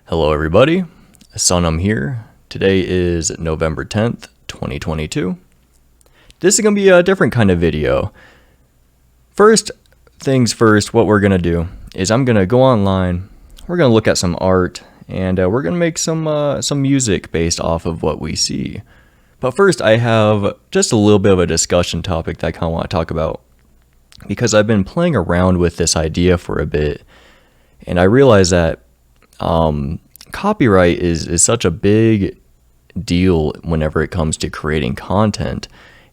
Hello everybody, Sunum here. Today is November 10th, 2022. This is going to be a different kind of video. First things first, what we're going to do is I'm going to go online, we're going to look at some art, and we're going to make some music based off of what we see. But first I have just a little bit of a discussion topic that I kind of want to talk about, because I've been playing around with this idea for a bit, and I realized that copyright is such a big deal whenever it comes to creating content,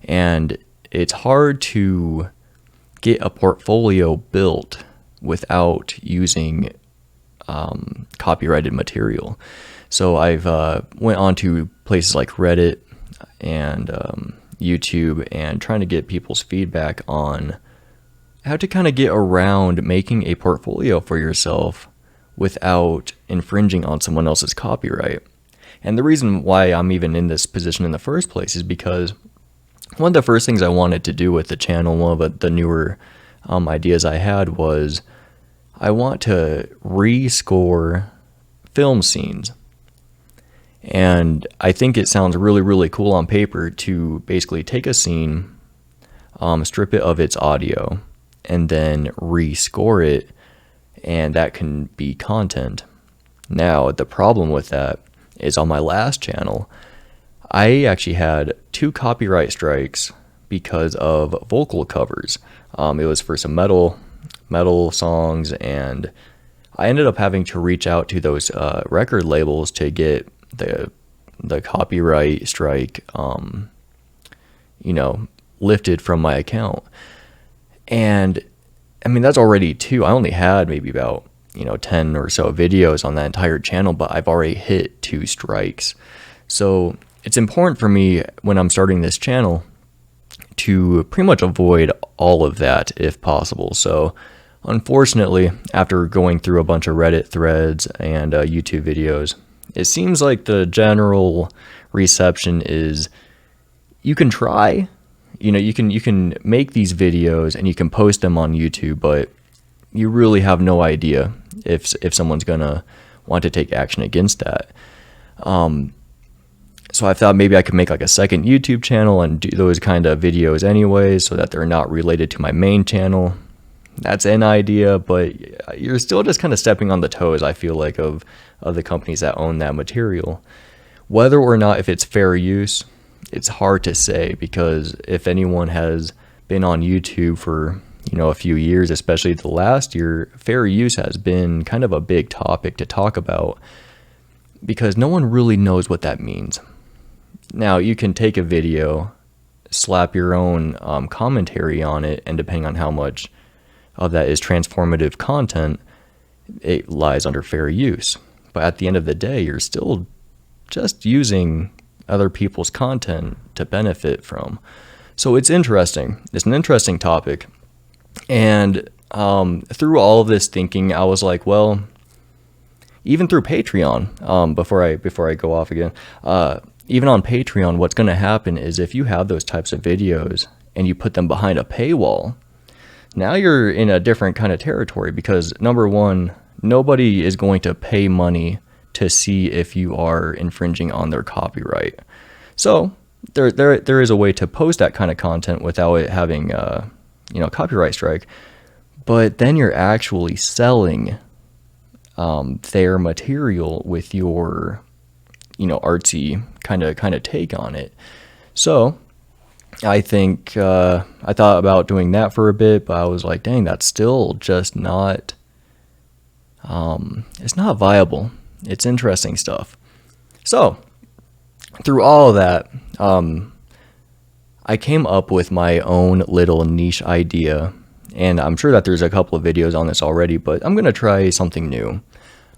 and it's hard to get a portfolio built without using copyrighted material. So I've went on to places like Reddit and YouTube and trying to get people's feedback on how to kind of get around making a portfolio for yourself without infringing on someone else's copyright. And the reason why I'm even in this position in the first place is because one of the first things I wanted to do with the channel, one of the newer ideas I had, was I want to rescore film scenes. And I think it sounds really, really cool on paper to basically take a scene, strip it of its audio, and then rescore it, and that can be content. Now, the problem with that is on my last channel, I actually had 2 copyright strikes because of vocal covers. It was for some metal songs, and I ended up having to reach out to those record labels to get the copyright strike, lifted from my account. And I mean, that's already 2. I only had maybe about 10 or so videos on that entire channel, but I've already hit 2 strikes. So it's important for me when I'm starting this channel to pretty much avoid all of that if possible. So unfortunately, after going through a bunch of Reddit threads and YouTube videos, it seems like the general reception is you can try. You can make these videos and you can post them on YouTube, but you really have no idea if someone's gonna want to take action against that. So I thought maybe I could make like a second YouTube channel and do those kind of videos anyways, so that they're not related to my main channel. That's an idea, but you're still just kind of stepping on the toes, I feel like, of the companies that own that material. Whether or not if it's fair use, it's hard to say, because if anyone has been on YouTube for a few years, especially the last year, fair use has been kind of a big topic to talk about, because no one really knows what that means. Now, you can take a video, slap your own commentary on it, and depending on how much of that is transformative content, it lies under fair use. But at the end of the day, you're still just using other people's content to benefit from. So it's interesting. It's an interesting topic. And through all of this thinking, I was like, well, even through Patreon, before I go off again, even on Patreon, what's going to happen is if you have those types of videos and you put them behind a paywall, now you're in a different kind of territory, because number one, nobody is going to pay money to see if you are infringing on their copyright. So there is a way to post that kind of content without it having copyright strike, but then you're actually selling their material with your artsy kind of take on it. So I think I thought about doing that for a bit, but I was like, dang, that's still just not it's not viable. It's interesting stuff. So through all of that, I came up with my own little niche idea, and I'm sure that there's a couple of videos on this already, but I'm going to try something new.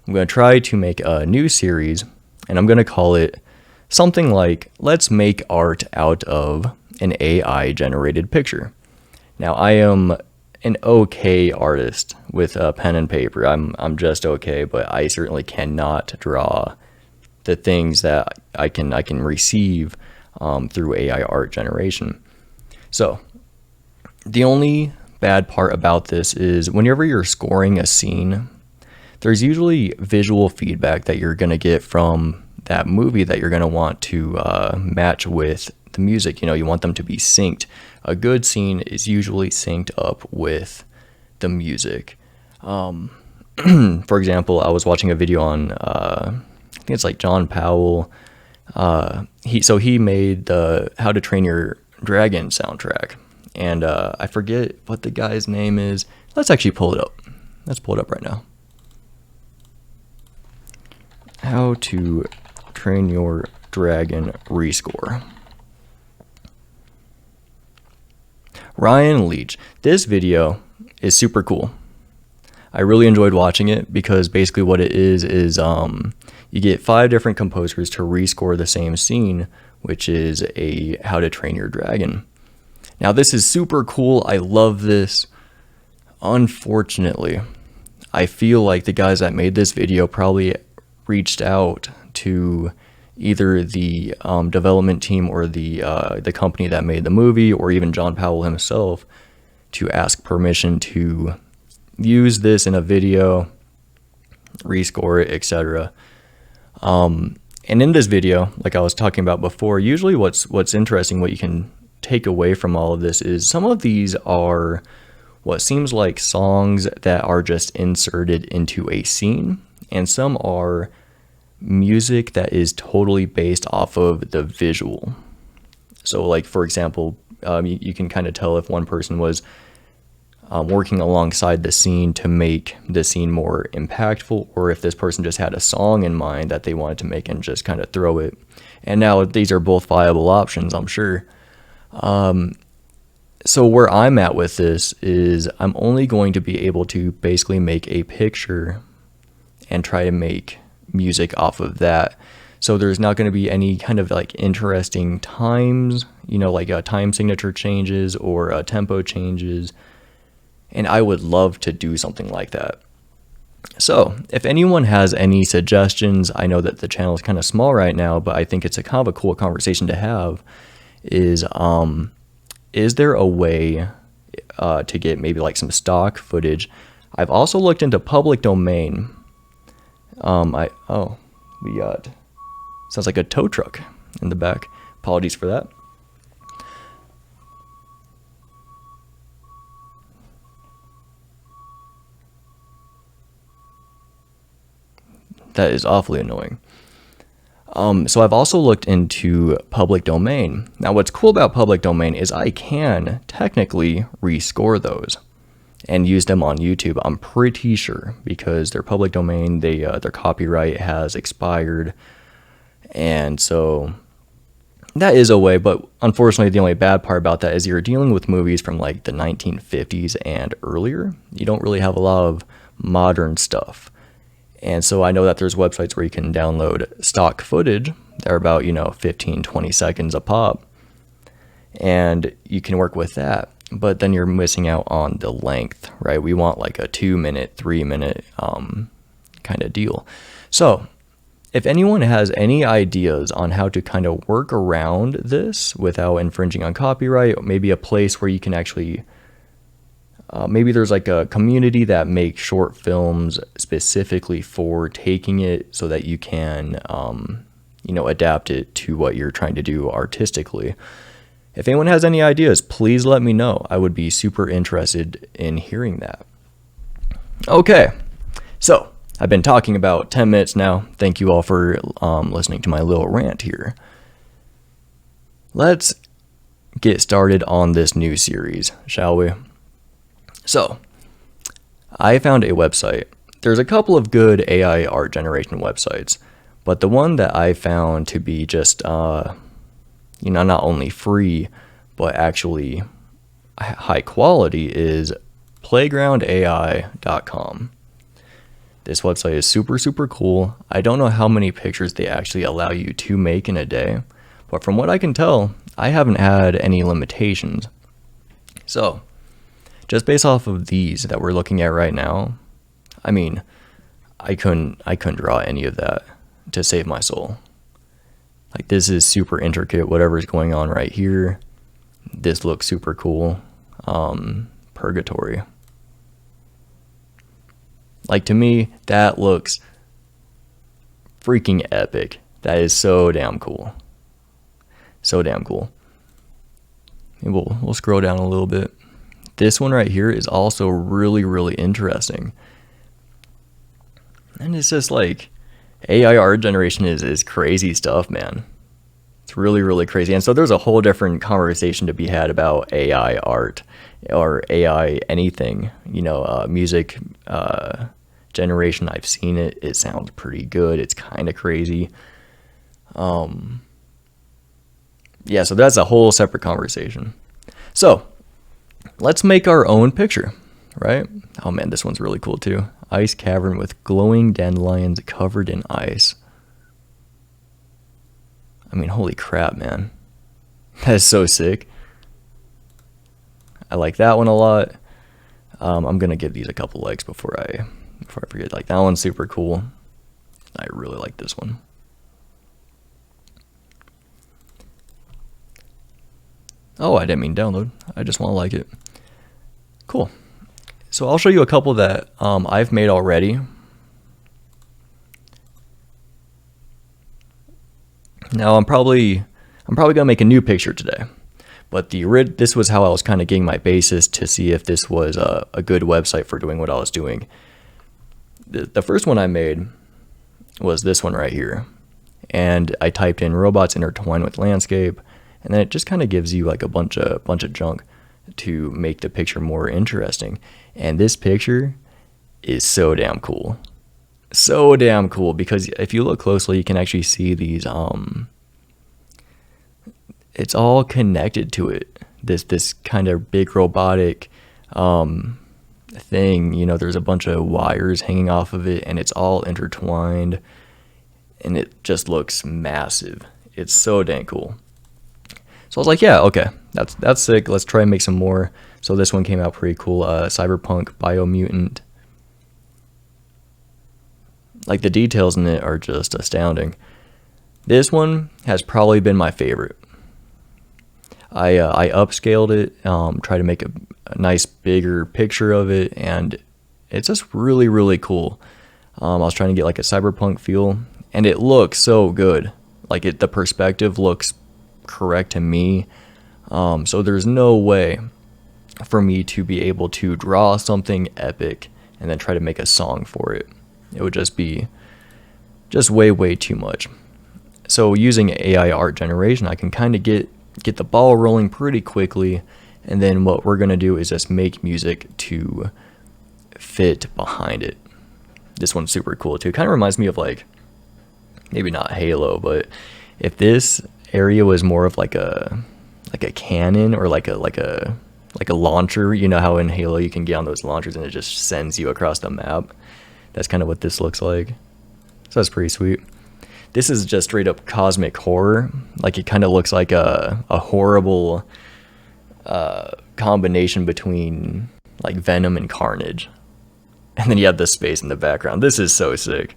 I'm going to try to make a new series, and I'm going to call it something like, let's make art out of an AI generated picture. Now, I am an okay artist with a pen and paper. I'm just okay, but I certainly cannot draw the things that I can receive through AI art generation. So the only bad part about this is whenever you're scoring a scene, there's usually visual feedback that you're going to get from that movie that you're going to want to match with the music. You want them to be synced. A good scene is usually synced up with the music. For example, I was watching a video on, I think it's like John Powell. He made the How to Train Your Dragon soundtrack. And I forget what the guy's name is. Let's actually pull it up. Let's pull it up right now. How to Train Your Dragon rescore. Ryan Leach. This video is super cool. I really enjoyed watching it because basically what it is you get 5 different composers to rescore the same scene, which is a How to Train Your Dragon. Now this is super cool. I love this. Unfortunately, I feel like the guys that made this video probably reached out to either the development team or the company that made the movie, or even John Powell himself, to ask permission to use this in a video, rescore it, etc. And in this video, like I was talking about before, usually what's interesting, what you can take away from all of this is some of these are what seems like songs that are just inserted into a scene, and some are music that is totally based off of the visual. So like, for example, you can kind of tell if one person was working alongside the scene to make the scene more impactful, or if this person just had a song in mind that they wanted to make and just kind of throw it. And now these are both viable options, I'm sure. So where I'm at with this is I'm only going to be able to basically make a picture and try to make music off of that. So there's not going to be any kind of like interesting times, like time signature changes or tempo changes. And I would love to do something like that. So if anyone has any suggestions, I know that the channel is kind of small right now, but I think it's a kind of a cool conversation to have, is there a way to get maybe like some stock footage? I've also looked into public domain. We got, sounds like a tow truck in the back. Apologies for that. That is awfully annoying. So I've also looked into public domain. Now what's cool about public domain is I can technically rescore those and use them on YouTube. I'm pretty sure, because they're public domain, their copyright has expired. And so that is a way, but unfortunately the only bad part about that is you're dealing with movies from like the 1950s and earlier. You don't really have a lot of modern stuff. And so I know that there's websites where you can download stock footage. They're about, 15, 20 seconds a pop. And you can work with that. But then you're missing out on the length, right? We want like a 2-minute, 3-minute kind of deal. So if anyone has any ideas on how to kind of work around this without infringing on copyright, or maybe a place where you can actually maybe there's like a community that makes short films specifically for taking it so that you can, adapt it to what you're trying to do artistically. If anyone has any ideas, please let me know. I would be super interested in hearing that. Okay, so I've been talking about 10 minutes now. Thank you all for listening to my little rant here. Let's get started on this new series, shall we? So, I found a website. There's a couple of good AI art generation websites, but the one that I found to be just, not only free, but actually high quality is playgroundai.com. This website is super, super cool. I don't know how many pictures they actually allow you to make in a day, but from what I can tell, I haven't had any limitations. So, just based off of these that we're looking at right now, I mean, I couldn't draw any of that to save my soul. Like, this is super intricate, whatever's going on right here. This looks super cool. Purgatory. Like, to me, that looks freaking epic. That is so damn cool. So damn cool. And we'll scroll down a little bit. This one right here is also really, really interesting. And it's just like, AI art generation is crazy stuff, man. It's really, really crazy. And so there's a whole different conversation to be had about AI art or AI anything. You know, music generation. I've seen it. It sounds pretty good. It's kind of crazy. Yeah, so that's a whole separate conversation. So let's make our own picture, right? Oh man, this one's really cool too. Ice cavern with glowing dandelions covered in ice. I mean, holy crap, man. That is so sick. I like that one a lot. I'm gonna give these a couple likes before I forget. Like, that one's super cool. I really like this one. Oh, I didn't mean download. I just want to like it. Cool. So I'll show you a couple that I've made already. Now I'm probably gonna make a new picture today, but this was how I was kind of getting my basis to see if this was a good website for doing what I was doing. The first one I made was this one right here, and I typed in robots intertwined with landscape, and then it just kind of gives you like a bunch of junk to make the picture more interesting. And this picture is so damn cool. So damn cool, because if you look closely, you can actually see these it's all connected to it. This kind of big robotic thing, you know, there's a bunch of wires hanging off of it, and it's all intertwined, and it just looks massive. It's so dang cool. So I was like, yeah, okay, that's sick. Let's try and make some more. So this one came out pretty cool. Cyberpunk Biomutant. Like, the details in it are just astounding. This one has probably been my favorite. I upscaled it, tried to make a nice bigger picture of it, and it's just really, really cool. I was trying to get like a cyberpunk feel, and it looks so good. Like, the perspective looks correct to me. So there's no way for me to be able to draw something epic and then try to make a song for it. It would just be way too much. So using AI art generation, I can kind of get the ball rolling pretty quickly, and then what we're gonna do is just make music to fit behind it. This one's super cool too. It kind of reminds me of, like, maybe not Halo, but if this area was more of like a cannon or like a launcher. You know how in Halo you can get on those launchers and it just sends you across the map. That's kind of what this looks like. So that's pretty sweet. This is just straight up cosmic horror. Like, it kind of looks like a horrible combination between like Venom and Carnage. And then you have the space in the background. This is so sick.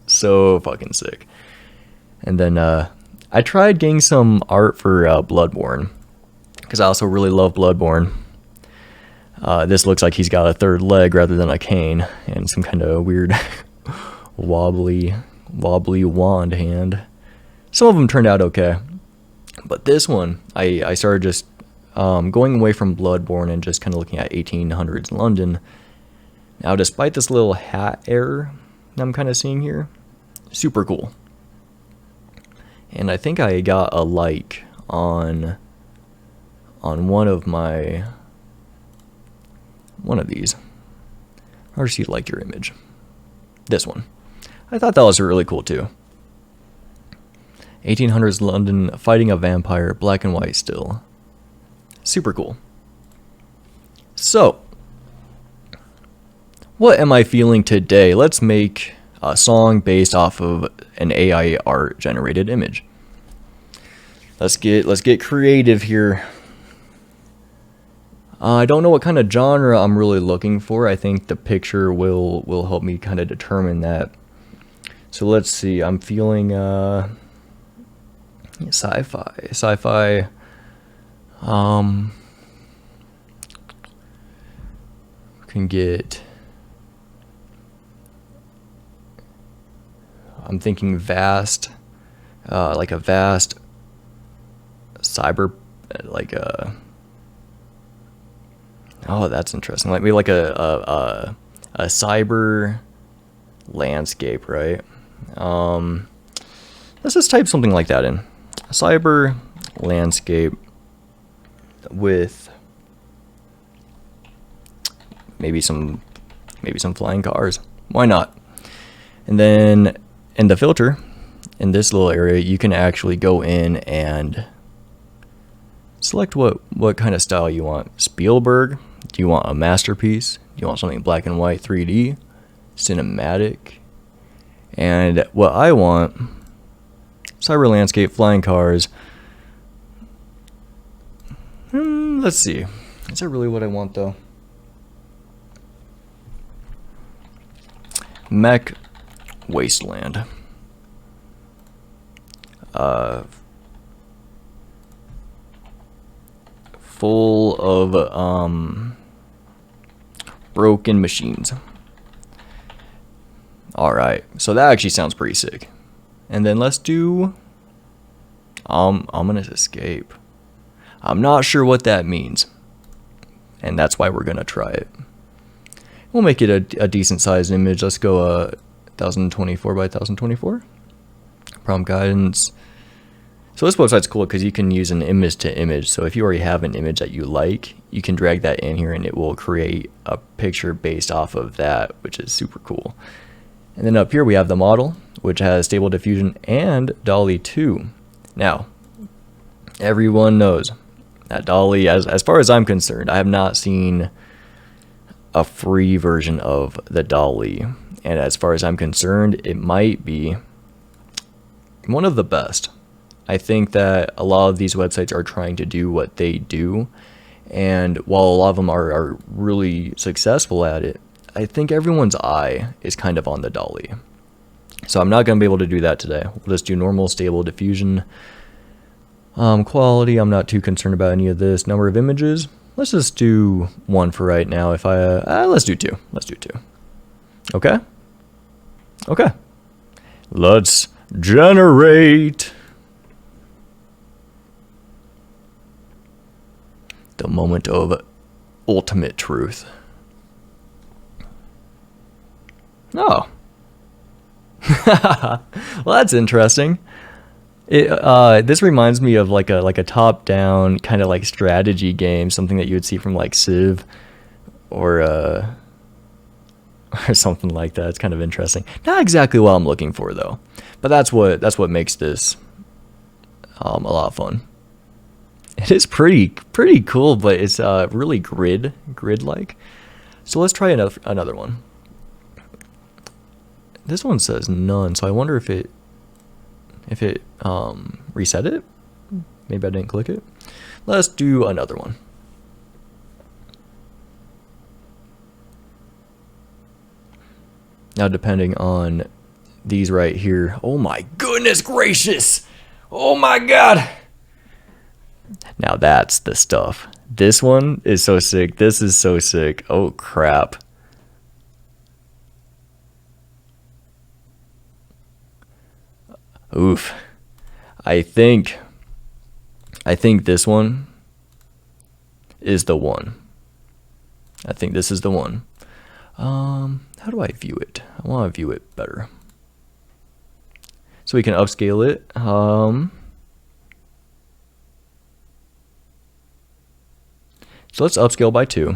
So fucking sick. And then I tried getting some art for Bloodborne, because I also really love Bloodborne. This looks like he's got a third leg rather than a cane, and some kind of weird wobbly wand hand. Some of them turned out okay, but this one, I started just going away from Bloodborne and just kind of looking at 1800s London. Now, despite this little hat error that I'm kind of seeing here, super cool. And I think I got a like on one of these. Or see, like your image. This one. I thought that was really cool too. 1800s London, fighting a vampire, black and white still. Super cool. So, what am I feeling today? Let's make a song based off of an AI art generated image. Let's get creative here. I don't know what kind of genre I'm really looking for. I think the picture will help me kind of determine that. So let's see. I'm feeling sci-fi. Can get I'm thinking vast, like a vast cyber, like a, oh, that's interesting. Like maybe like a cyber landscape, right? Let's just type something like that in. A cyber landscape with maybe some flying cars. Why not? And then in the filter, in this little area, you can actually go in and select what kind of style you want. Spielberg? Do you want a masterpiece? Do you want something black and white, 3D, cinematic? And what I want, cyber landscape, flying cars. Let's see. Is that really what I want though? Mech wasteland. Full of broken machines. Alright, so that actually sounds pretty sick. And then let's do ominous escape. I'm not sure what that means, and that's why we're gonna try it. We'll make it a decent sized image. Let's go 1024 by 1024. Prompt guidance. So this website's cool because you can use an image to image. So if you already have an image that you like, you can drag that in here and it will create a picture based off of that, which is super cool. And then up here we have the model, which has Stable Diffusion and DALL-E 2. Now, everyone knows that DALL-E, as far as I'm concerned, I have not seen a free version of the DALL-E. And as far as I'm concerned, it might be one of the best. I think that a lot of these websites are trying to do what they do, and while a lot of them are really successful at it, I think everyone's eye is kind of on the DALL-E. So I'm not going to be able to do that today. We'll just do normal Stable Diffusion. Quality, I'm not too concerned about any of this. Number of images, let's just do 1 for right now. If I let's do 2. Let's do 2. Okay. Okay. Let's generate. The moment of ultimate truth. Oh. Well, that's interesting. This reminds me of like a top-down kind of like strategy game, something that you would see from like Civ or something like that. It's kind of interesting. Not exactly what I'm looking for though, but that's what makes this a lot of fun. It is pretty cool, but it's really grid-like. So let's try another one. This one says none, so I wonder if it reset it. Maybe I didn't click it. Let's do another one. Now, depending on these right here. Oh my goodness gracious! Oh my god! Now that's the stuff. This one is so sick. This is so sick. Oh crap. Oof. I think this one is the one. I think this is the one. How do I view it? I want to view it better. So we can upscale it. So let's upscale by 2.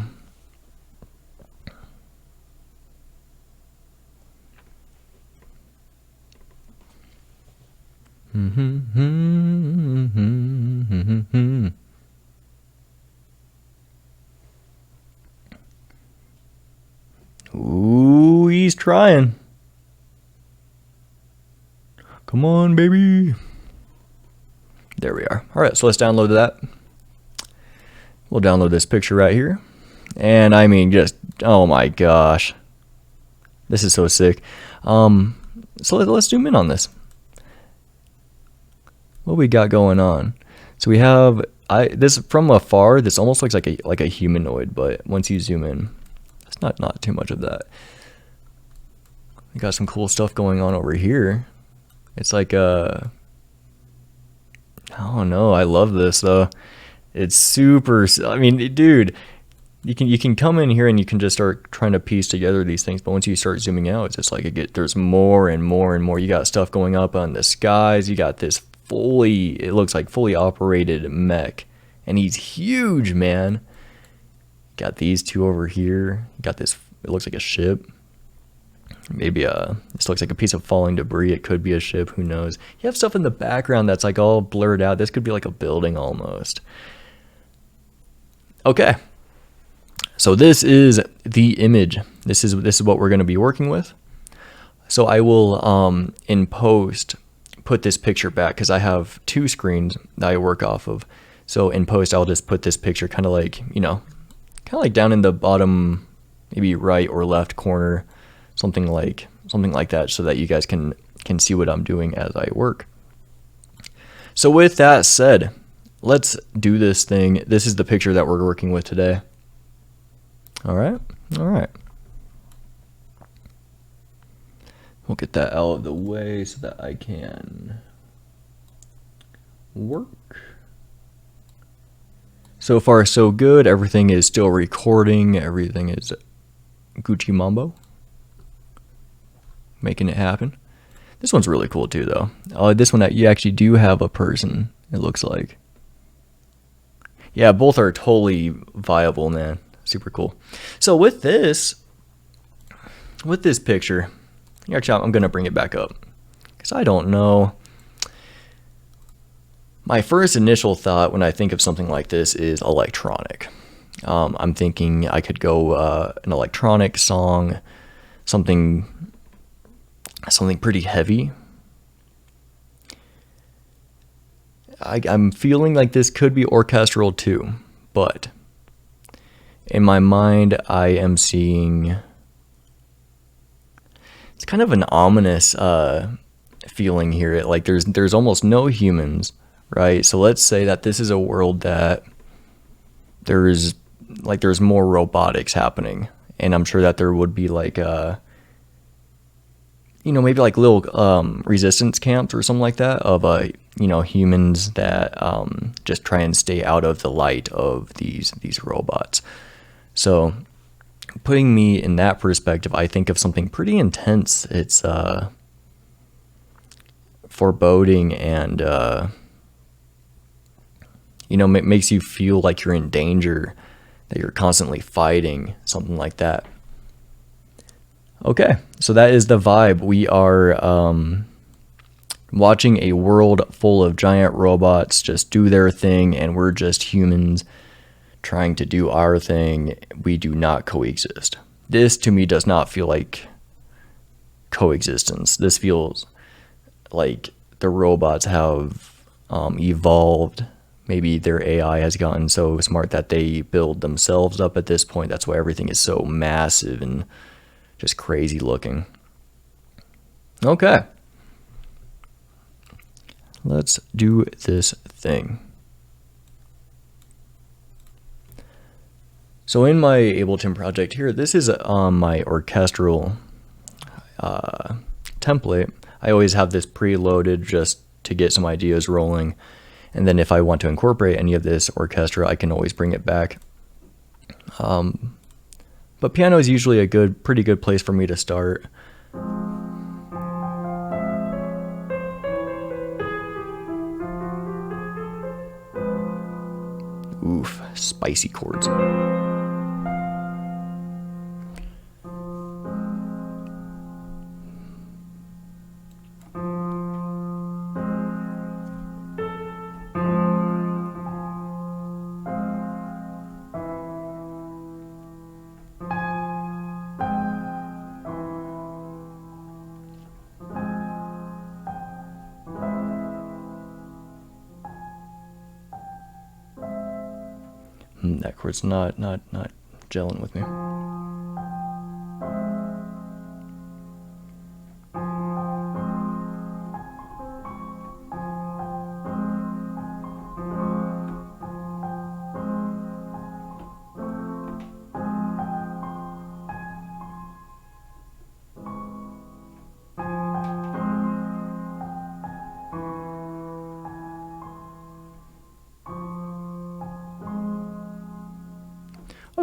Ooh, he's trying. Come on, baby. There we are. All right, so let's download that. We'll download this picture right here. And I mean, just, oh my gosh. This is so sick. So let's zoom in on this. What we got going on? So we have this from afar. This almost looks like a humanoid, but once you zoom in, it's not too much of that. We got some cool stuff going on over here. It's like a, I don't know. I love this though. It's super. I mean, dude, you can come in here and you can just start trying to piece together these things. But once you start zooming out, it's just like there's more and more and more. You got stuff going up on the skies. You got this it looks like fully operated mech, and he's huge, man. Got these two over here. Got this. It looks like a ship. Maybe this looks like a piece of falling debris. It could be a ship. Who knows? You have stuff in the background that's like all blurred out. This could be like a building almost. Okay. So this is the image. This is what we're going to be working with. So I will in post put this picture back because I have two screens that I work off of. So in post I'll just put this picture kind of like, kind of like down in the bottom, maybe right or left corner, something like that, so that you guys can see what I'm doing as I work. So with that said, let's do this thing. This is the picture that we're working with today. All right. We'll get that out of the way so that I can work. So far, so good. Everything is still recording. Everything is Gucci Mambo. Making it happen. This one's really cool too, though. This one, you actually do have a person, it looks like. Yeah, both are totally viable, man. Super cool. So with this picture, actually, I'm going to bring it back up because I don't know. My first initial thought when I think of something like this is electronic. I'm thinking I could go an electronic song, something pretty heavy. I'm feeling like this could be orchestral too, but in my mind I am seeing, it's kind of an ominous feeling here. Like there's almost no humans, right? So let's say that this is a world that there's more robotics happening, and I'm sure that there would be like maybe like little resistance camps or something like that of humans that just try and stay out of the light of these robots. So putting me in that perspective, I think of something pretty intense. It's foreboding and makes you feel like you're in danger, that you're constantly fighting, something like that. Okay, so that is the vibe. We are watching a world full of giant robots just do their thing, and we're just humans trying to do our thing. We do not coexist. This to me does not feel like coexistence. This feels like the robots have evolved. Maybe their AI has gotten so smart that they build themselves up at this point. That's why everything is so massive and just crazy looking. Okay. Let's do this thing. So in my Ableton project here, this is my orchestral template. I always have this preloaded just to get some ideas rolling. And then if I want to incorporate any of this orchestra, I can always bring it back. But piano is usually a pretty good place for me to start. Oof, spicy chords. That chord's not gelling with me.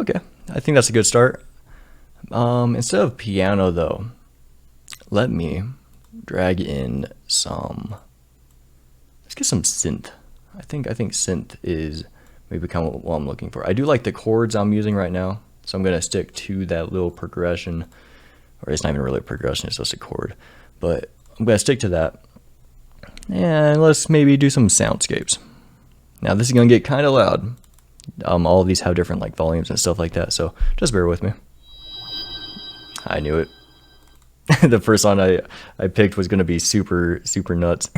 Okay, I think that's a good start. Instead of piano though, let me drag in some, let's get some synth. I think synth is maybe kind of what I'm looking for. I do like the chords I'm using right now, so I'm gonna stick to that little progression, or it's not even really a progression, it's just a chord, but I'm gonna stick to that. And let's maybe do some soundscapes. Now this is gonna get kind of loud. All of these have different like volumes and stuff like that, so just bear with me. I knew it. The first song I picked was gonna be super nuts.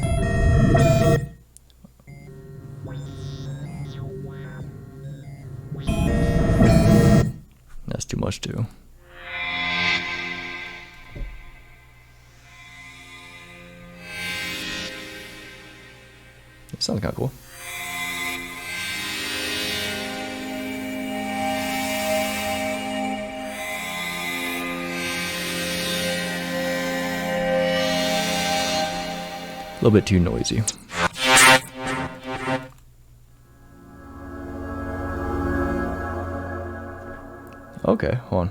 That's too much too. That sounds kind of cool. A little bit too noisy. Okay, hold on.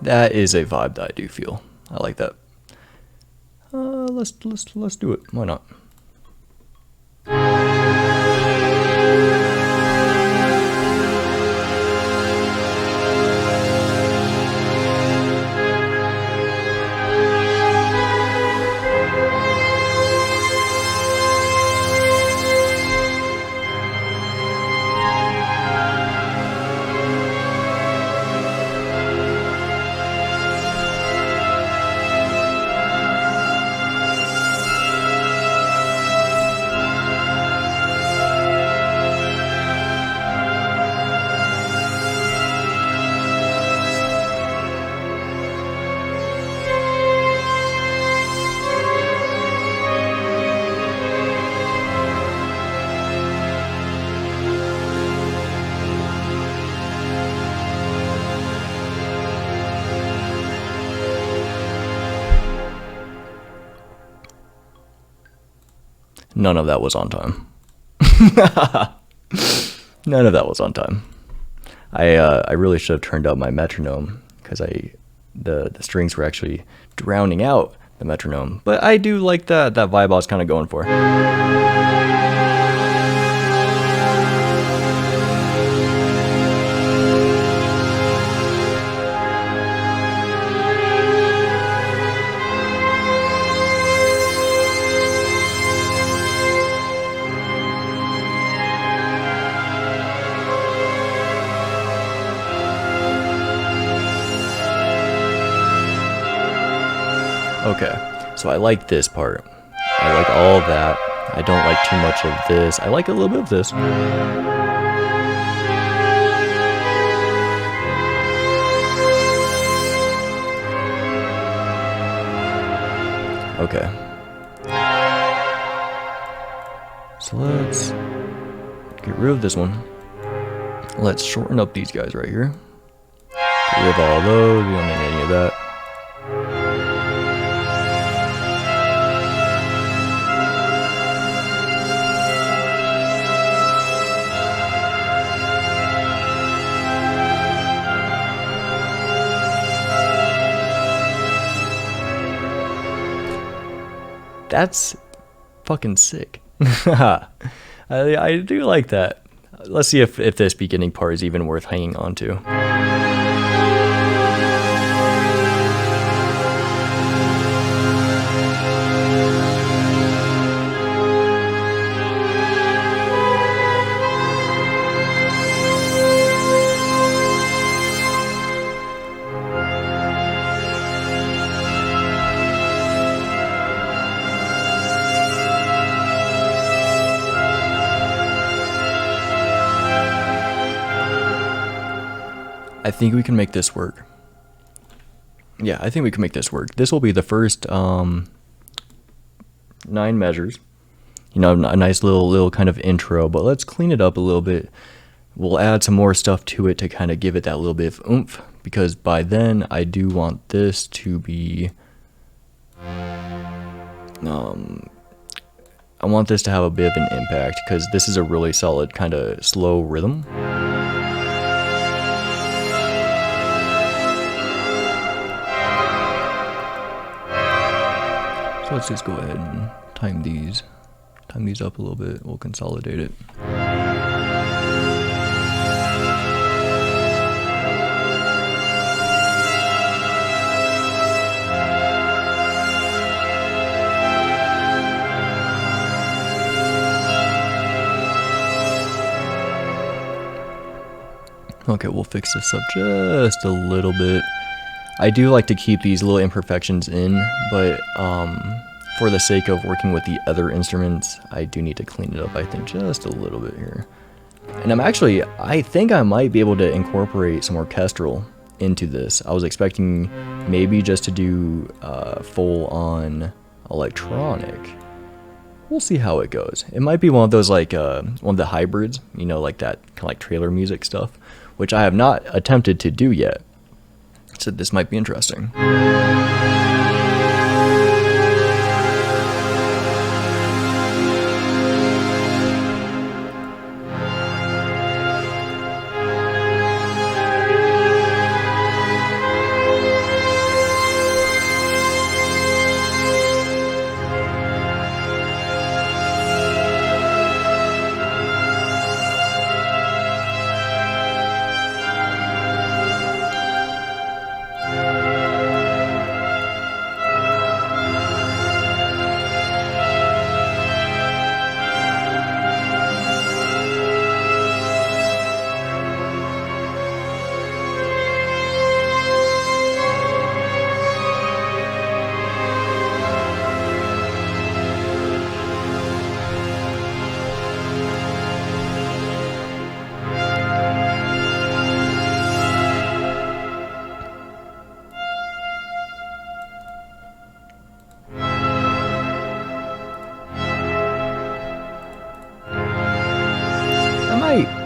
That is a vibe that I do feel. I like that. Let's do it. Why not? None of that was on time. None of that was on time. I really should have turned up my metronome because the strings were actually drowning out the metronome. But I do like that vibe I was kind of going for. Okay, so I like this part. I like all of that. I don't like too much of this. I like a little bit of this. Okay. So let's get rid of this one. Let's shorten up these guys right here. Get rid of all those. We don't need any of that. That's fucking sick. I do like that. Let's see if this beginning part is even worth hanging on to. I think we can make this work. Yeah, I think we can make this work. This will be the first 9 measures. You know, a nice little kind of intro, but let's clean it up a little bit. We'll add some more stuff to it to kind of give it that little bit of oomph, because by then I do want this to be I want this to have a bit of an impact, because this is a really solid kind of slow rhythm. So let's just go ahead and time these up a little bit. We'll consolidate it. Okay, we'll fix this up just a little bit. I do like to keep these little imperfections in, but for the sake of working with the other instruments, I do need to clean it up, I think, just a little bit here. And I think I might be able to incorporate some orchestral into this. I was expecting maybe just to do full-on electronic. We'll see how it goes. It might be one of those, like, one of the hybrids, you know, like that kind of like trailer music stuff, which I have not attempted to do yet. So this might be interesting.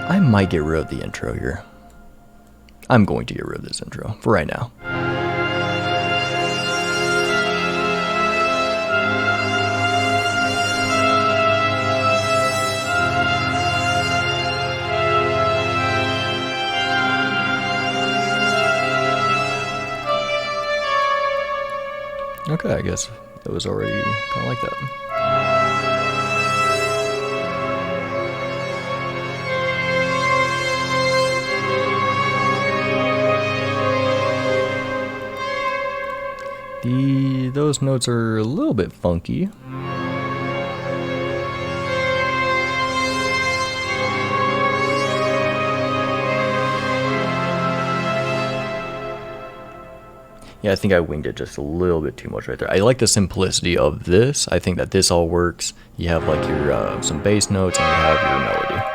I might get rid of the intro here. I'm going to get rid of this intro for right now. Okay, I guess it was already kind of like that. Those notes are a little bit funky. Yeah, I think I winged it just a little bit too much right there. I like the simplicity of this. I think that this all works. You have like your some bass notes and you have your melody.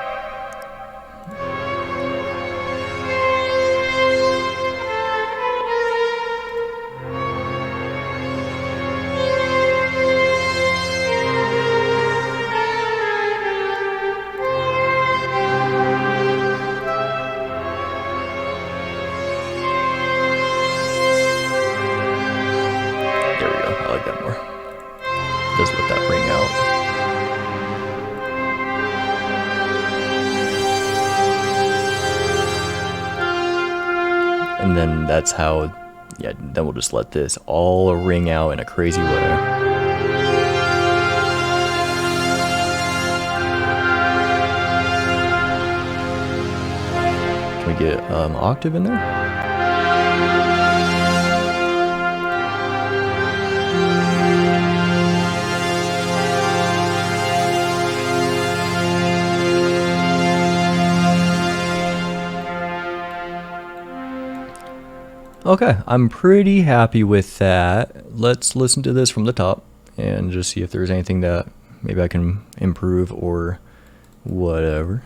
Just let that ring out. And then that's how, yeah, then we'll just let this all ring out in a crazy way. Can we get octave in there? Okay, I'm pretty happy with that. Let's listen to this from the top and just see if there's anything that maybe I can improve or whatever.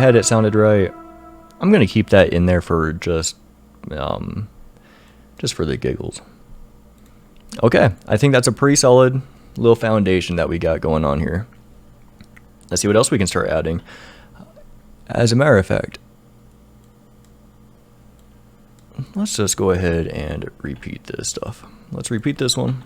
head it sounded right. I'm gonna keep that in there for just for the giggles. Okay, I think that's a pretty solid little foundation that we got going on here. Let's see what else we can start adding. As a matter of fact, let's just go ahead and repeat this stuff. Let's repeat this one.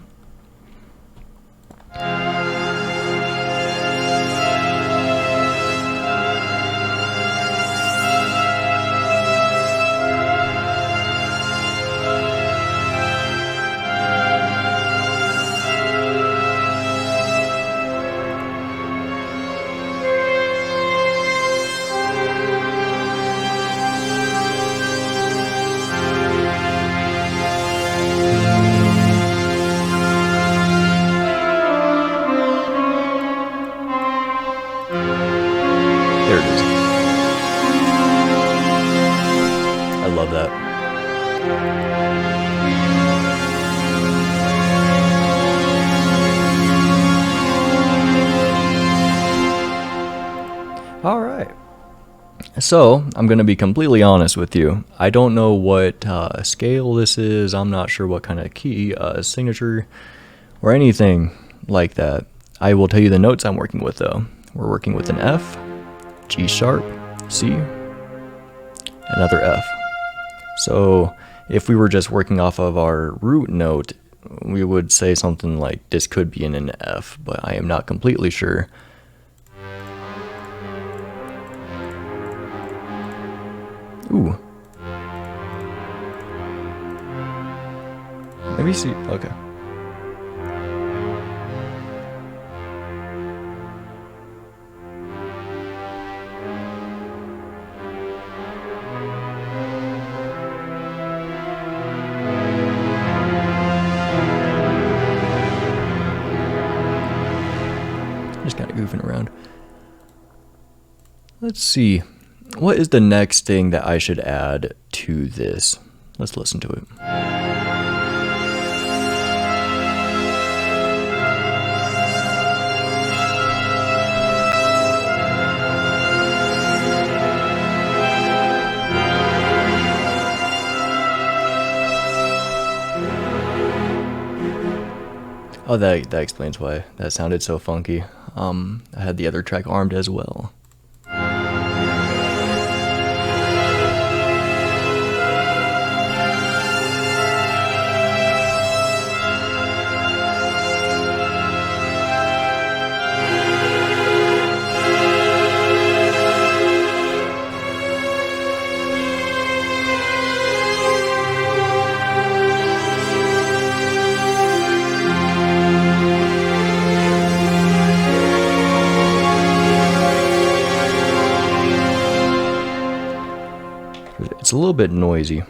There it is. I love that. All right. So I'm going to be completely honest with you. I don't know what scale this is. I'm not sure what kind of key signature or anything like that. I will tell you the notes I'm working with though. We're working with an F, G sharp, C, another F. So if we were just working off of our root note, we would say something like this could be in an F, but I am not completely sure. Ooh. Maybe see, okay. Just kind of goofing around. Let's see. What is the next thing that I should add to this? Let's listen to it. Oh, that explains why that sounded so funky. I had the other track armed as well. It's a little bit noisy.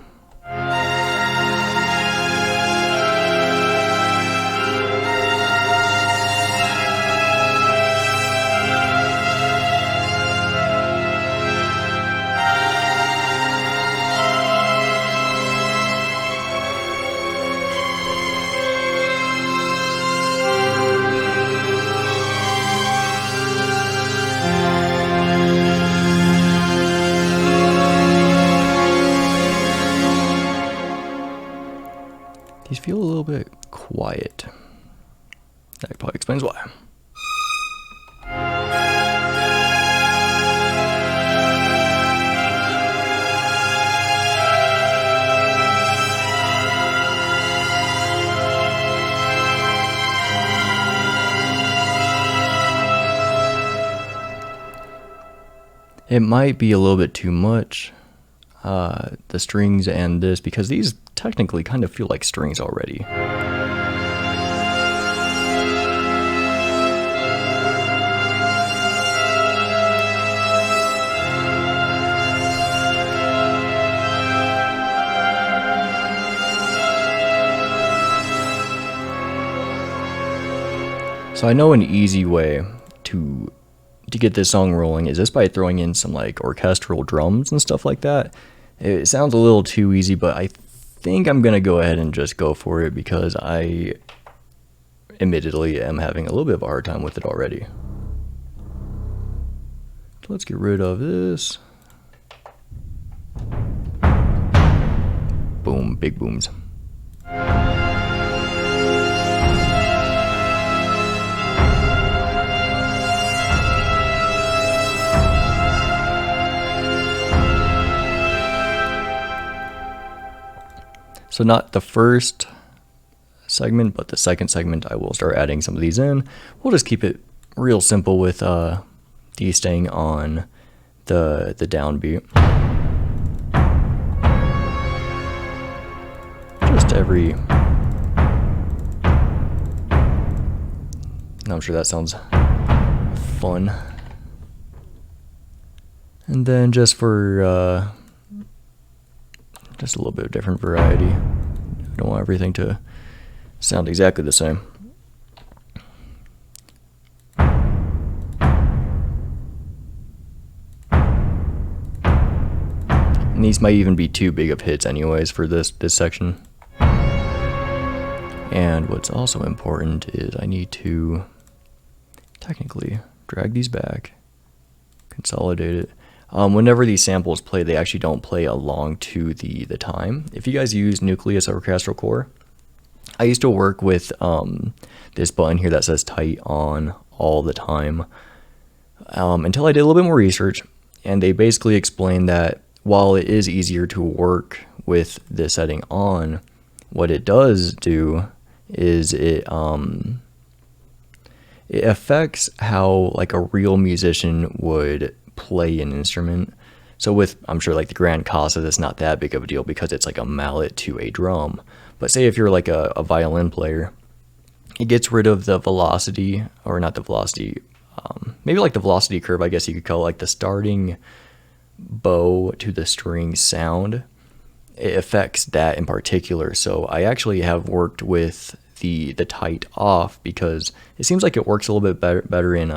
These feel a little bit quiet. That probably explains why. It might be a little bit too much, the strings and this, because these technically kind of feel like strings already. So I know an easy way to get this song rolling is just by throwing in some like orchestral drums and stuff like that. It sounds a little too easy, but I think I'm gonna go ahead and just go for it because I admittedly am having a little bit of a hard time with it already. let's get rid of this. Boom, big booms. So not the first segment, but the second segment, I will start adding some of these in. We'll just keep it real simple with these staying on the downbeat. Just every... I'm sure that sounds fun. And then just for just a little bit of different variety. I don't want everything to sound exactly the same. And these might even be too big of hits anyways for this section. And what's also important is I need to technically drag these back, consolidate it. Whenever these samples play, they actually don't play along to the time. If you guys use Nucleus Orchestral Core, I used to work with this button here that says tight on all the time until I did a little bit more research, and they basically explained that while it is easier to work with this setting on, what it does do is it affects how like a real musician would play an instrument. So with, I'm sure like the Grand Casa, that's not that big of a deal because it's like a mallet to a drum. But say if you're like a violin player, it gets rid of the velocity, or not the velocity, maybe like the velocity curve, I guess you could call it, like the starting bow to the string sound. It affects that in particular. So I actually have worked with the tight off because it seems like it works a little bit better in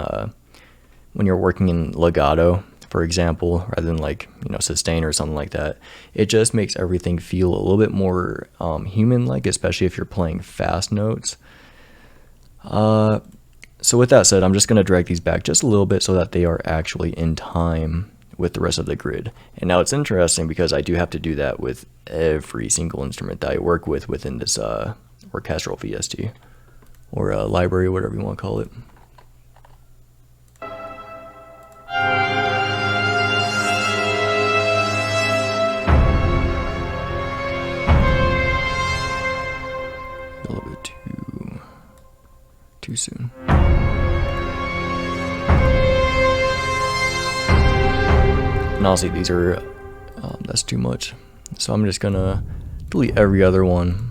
when you're working in legato, for example, rather than like, you know, sustain or something like that. It just makes everything feel a little bit more human-like, especially if you're playing fast notes. So with that said, I'm just going to drag these back just a little bit so that they are actually in time with the rest of the grid. And now it's interesting because I do have to do that with every single instrument that I work with within this orchestral VST, or library, whatever you want to call it. A little bit too soon. And honestly, these are that's too much. So I'm just gonna delete every other one.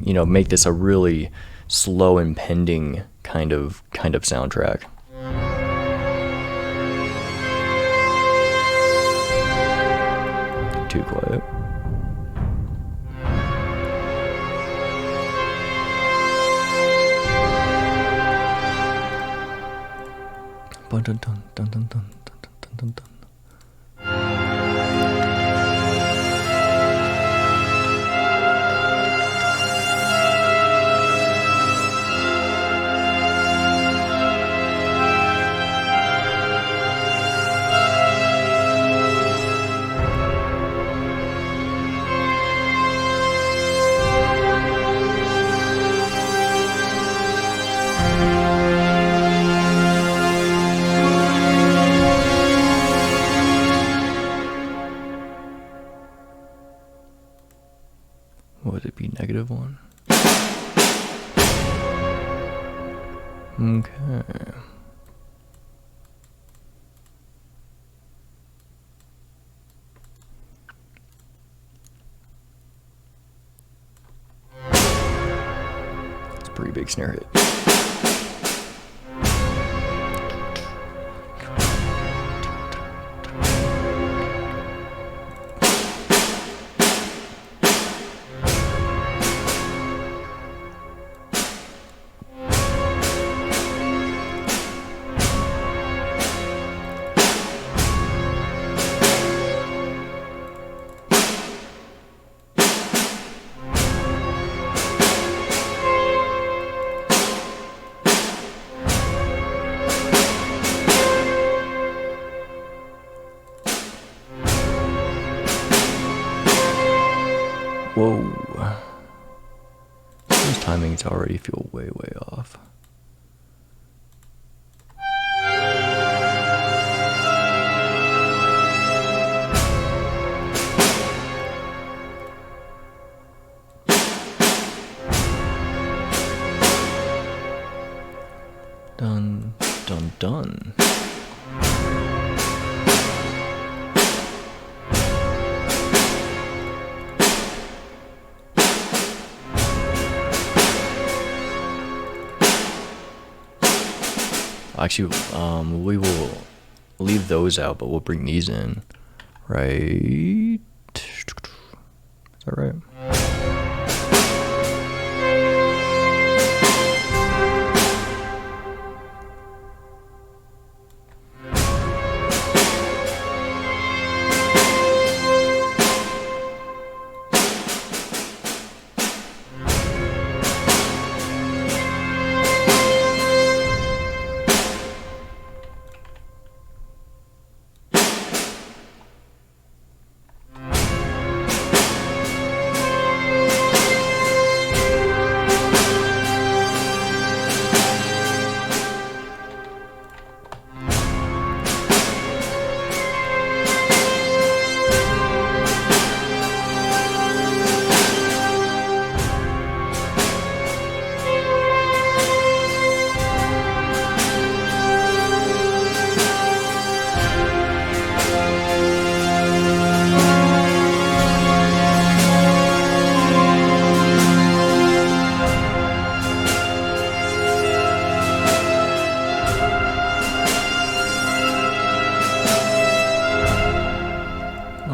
You know, make this a really slow and pending kind of soundtrack. Too quiet. Dun dun dun dun dun dun dun dun dun. Would it be -1? Okay. It's a pretty big snare hit. Whoa. Those timings already feel way, way off. Dun, dun, dun. Actually, we will leave those out, but we'll bring these in, right? Is that right?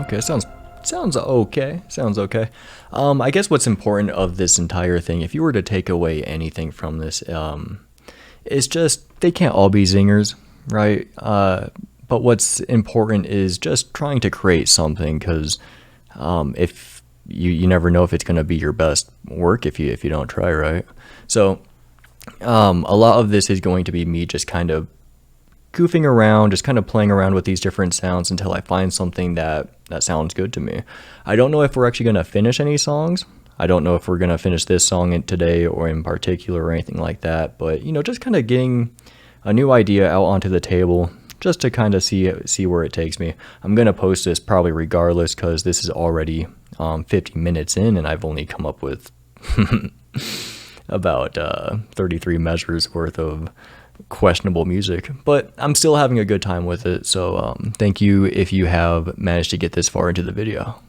Okay, sounds okay. Sounds okay. I guess what's important of this entire thing, if you were to take away anything from this, it's just they can't all be zingers, right? But what's important is just trying to create something, because if you never know if it's going to be your best work if you don't try, right? So a lot of this is going to be me just kind of goofing around, just kind of playing around with these different sounds until I find something that sounds good to me. I don't know if we're actually going to finish any songs. I don't know if we're going to finish this song today or in particular or anything like that, but just kind of getting a new idea out onto the table just to kind of see where it takes me. I'm going to post this probably regardless, because this is already 50 minutes in and I've only come up with about 33 measures worth of questionable music, but I'm still having a good time with it. So thank you if you have managed to get this far into the video.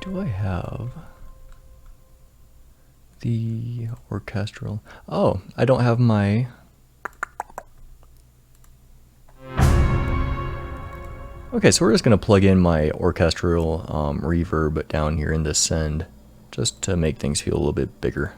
Do I have the orchestral? Oh, I don't have my... Okay, so we're just going to plug in my orchestral reverb down here in this send, just to make things feel a little bit bigger.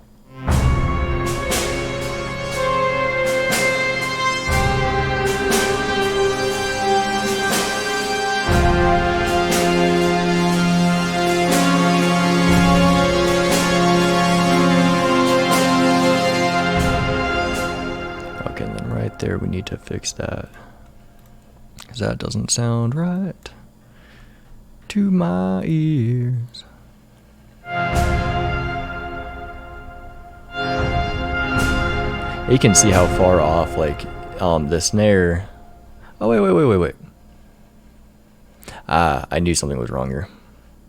There, we need to fix that, because that doesn't sound right to my ears. You can see how far off, like, the snare. Oh, wait. I knew something was wrong here.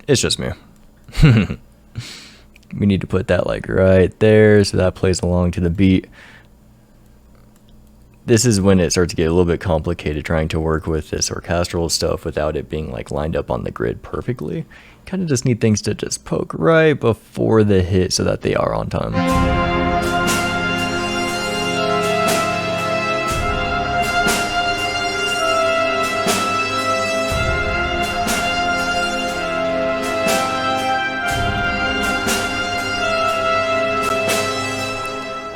It's just me. We need to put that, like, right there, so that plays along to the beat. This is when it starts to get a little bit complicated, trying to work with this orchestral stuff without it being like lined up on the grid perfectly. Kind of just need things to just poke right before the hit so that they are on time.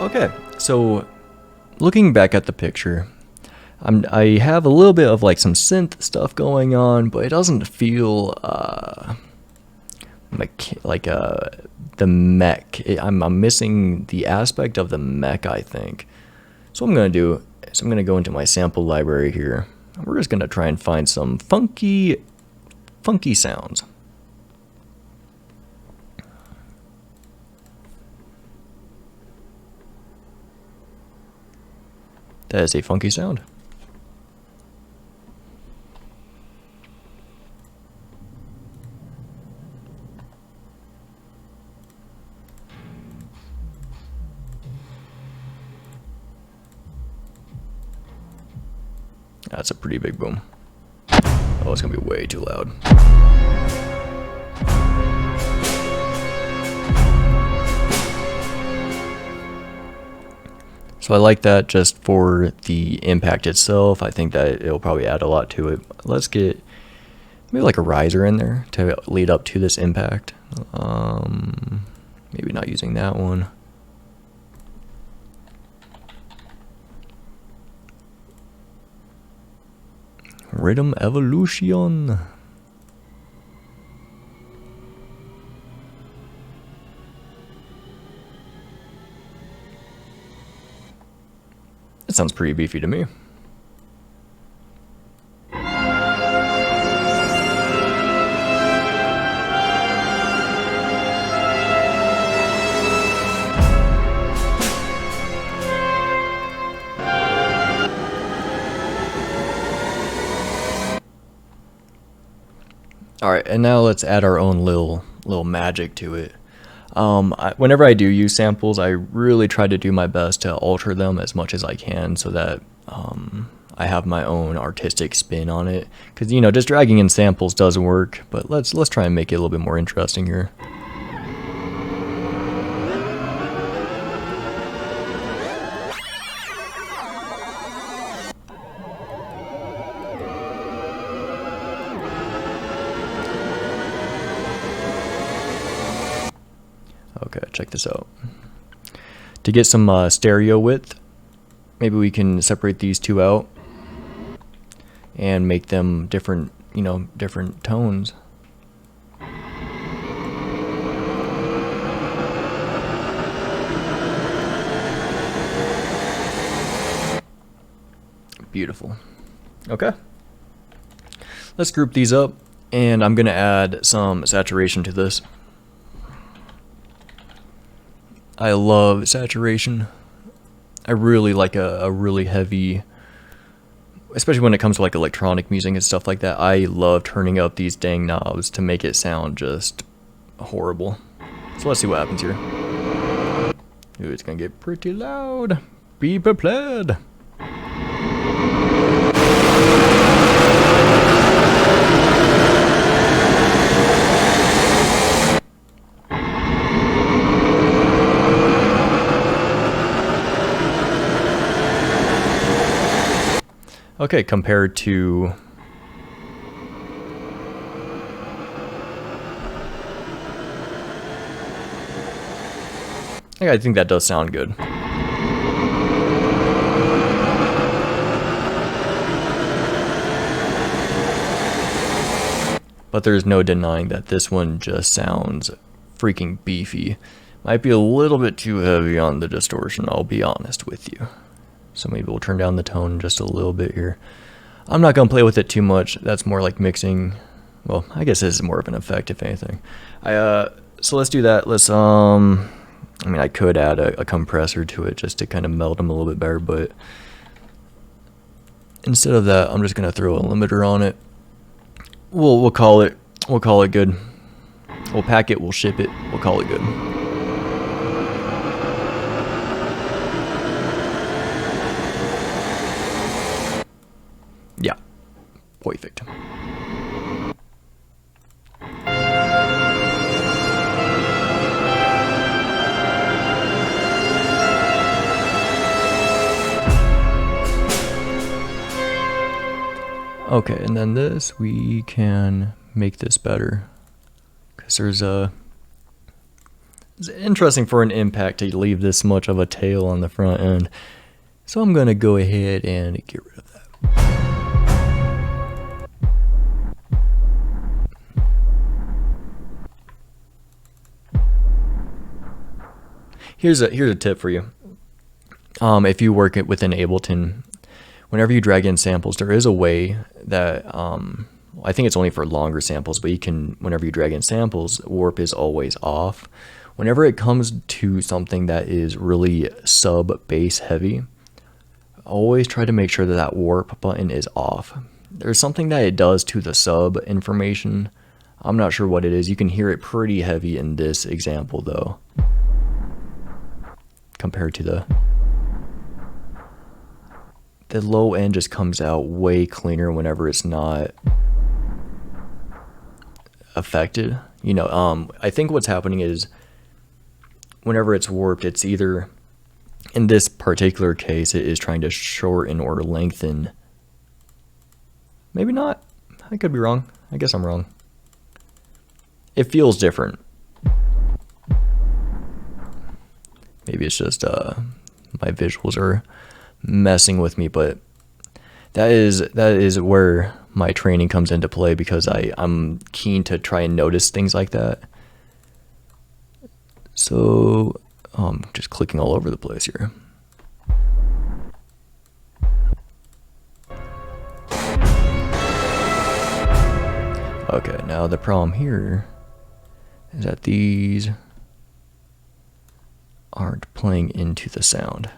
Okay, so looking back at the picture, I have a little bit of like some synth stuff going on, but it doesn't feel the mech. I'm missing the aspect of the mech, I think. So what I'm gonna do is I'm gonna go into my sample library here. We're just gonna try and find some funky sounds. That is a funky sound. That's a pretty big boom. Oh, it's gonna be way too loud. So I like that just for the impact itself. I think that it'll probably add a lot to it. Let's get maybe like a riser in there to lead up to this impact. Maybe not using that one. Rhythm evolution. That sounds pretty beefy to me. Alright, and now let's add our own little magic to it. Whenever I do use samples, I really try to do my best to alter them as much as I can so that I have my own artistic spin on it. Because, you know, just dragging in samples doesn't work, but let's try and make it a little bit more interesting here. Okay, check this out. To get some stereo width, maybe we can separate these two out and make them different, you know, different tones. Beautiful. Okay. Let's group these up, and I'm gonna add some saturation to this. I love saturation. I really like a really heavy, especially when it comes to like electronic music and stuff like that. I love turning up these dang knobs to make it sound just horrible. So let's see what happens here. Ooh, it's gonna get pretty loud. Be prepared. Okay, compared to I think that does sound good. But there's no denying that this one just sounds freaking beefy. Might be a little bit too heavy on the distortion, I'll be honest with you. So maybe we'll turn down the tone just a little bit here. I'm not going to play with it too much. That's more like mixing. Well, I guess this is more of an effect, if anything. So let's do that. Let's, I mean, I could add a compressor to it just to kind of meld them a little bit better, but instead of that, I'm just going to throw a limiter on it. We'll call it good. We'll pack it, we'll ship it, we'll call it good. Yeah, perfect. Okay, and then this, we can make this better. Because there's It's interesting for an impact to leave this much of a tail on the front end. So I'm going to go ahead and get rid of that. Here's a tip for you. If you work it within Ableton, whenever you drag in samples, there is a way that I think it's only for longer samples, but you can, whenever you drag in samples, warp is always off. Whenever it comes to something that is really sub bass heavy, always try to make sure that that warp button is off. There's something that it does to the sub information. I'm not sure what it is. You can hear it pretty heavy in this example though, compared to the low end just comes out way cleaner whenever it's not affected. You know, I think what's happening is whenever it's warped, it's either, in this particular case, it is trying to shorten or lengthen. Maybe not. I could be wrong. I guess I'm wrong. It feels different. Maybe it's just my visuals are messing with me, but that is where my training comes into play, because I'm keen to try and notice things like that. So I'm just clicking all over the place here. Okay, now the problem here is that these aren't playing into the sound.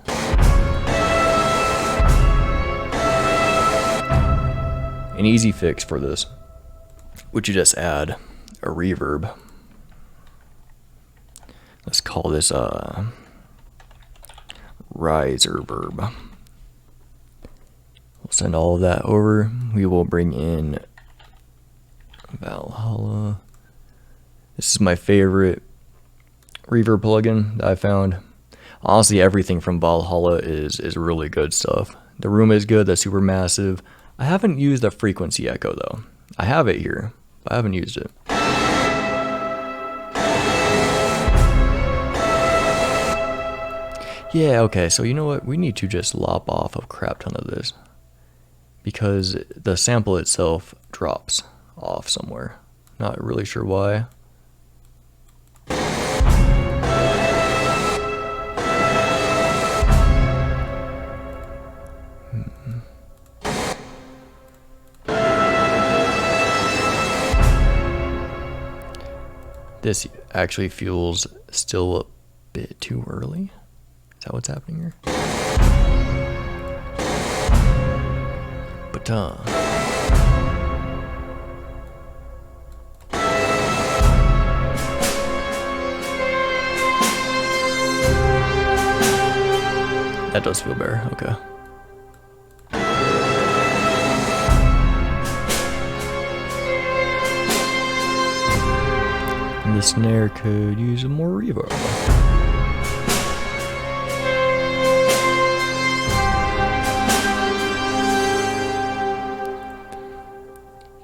An easy fix for this, would you just add a reverb? Let's call this riser verb. We'll send all of that over. We will bring in Valhalla. This is my favorite reverb plugin that I found. Honestly, everything from Valhalla is really good stuff. The room is good, that's super massive. I haven't used the frequency echo though. I have it here, but I haven't used it. Yeah, okay, so you know what? We need to just lop off a crap ton of this, because the sample itself drops off somewhere. Not really sure why. This actually feels still a bit too early. Is that what's happening here? But that does feel better. Okay. And the snare could use a more reverb.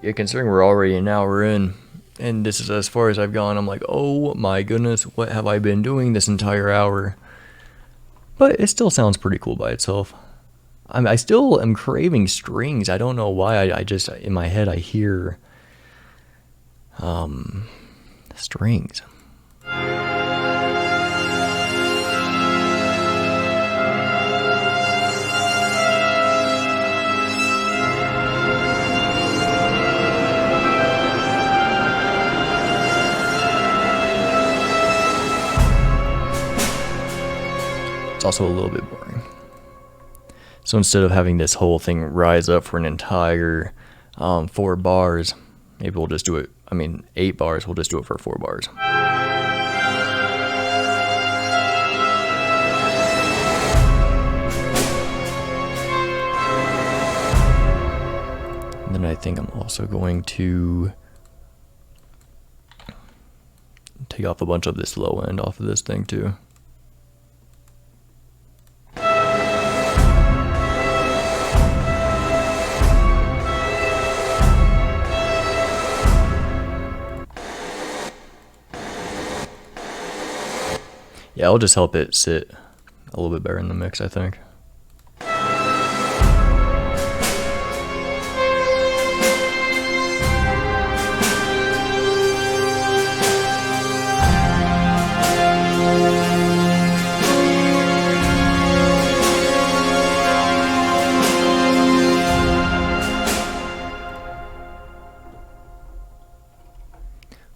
Yeah, considering we're already an hour in, and this is as far as I've gone, I'm like, oh my goodness, what have I been doing this entire hour? But it still sounds pretty cool by itself. I still am craving strings. I don't know why. I just, in my head, I hear strings. It's also a little bit boring. So instead of having this whole thing rise up for an entire 4 bars, maybe we'll just do it, 8 bars, we'll just do it for 4 bars. And then I think I'm also going to take off a bunch of this low end off of this thing too. Yeah, I'll just help it sit a little bit better in the mix, I think.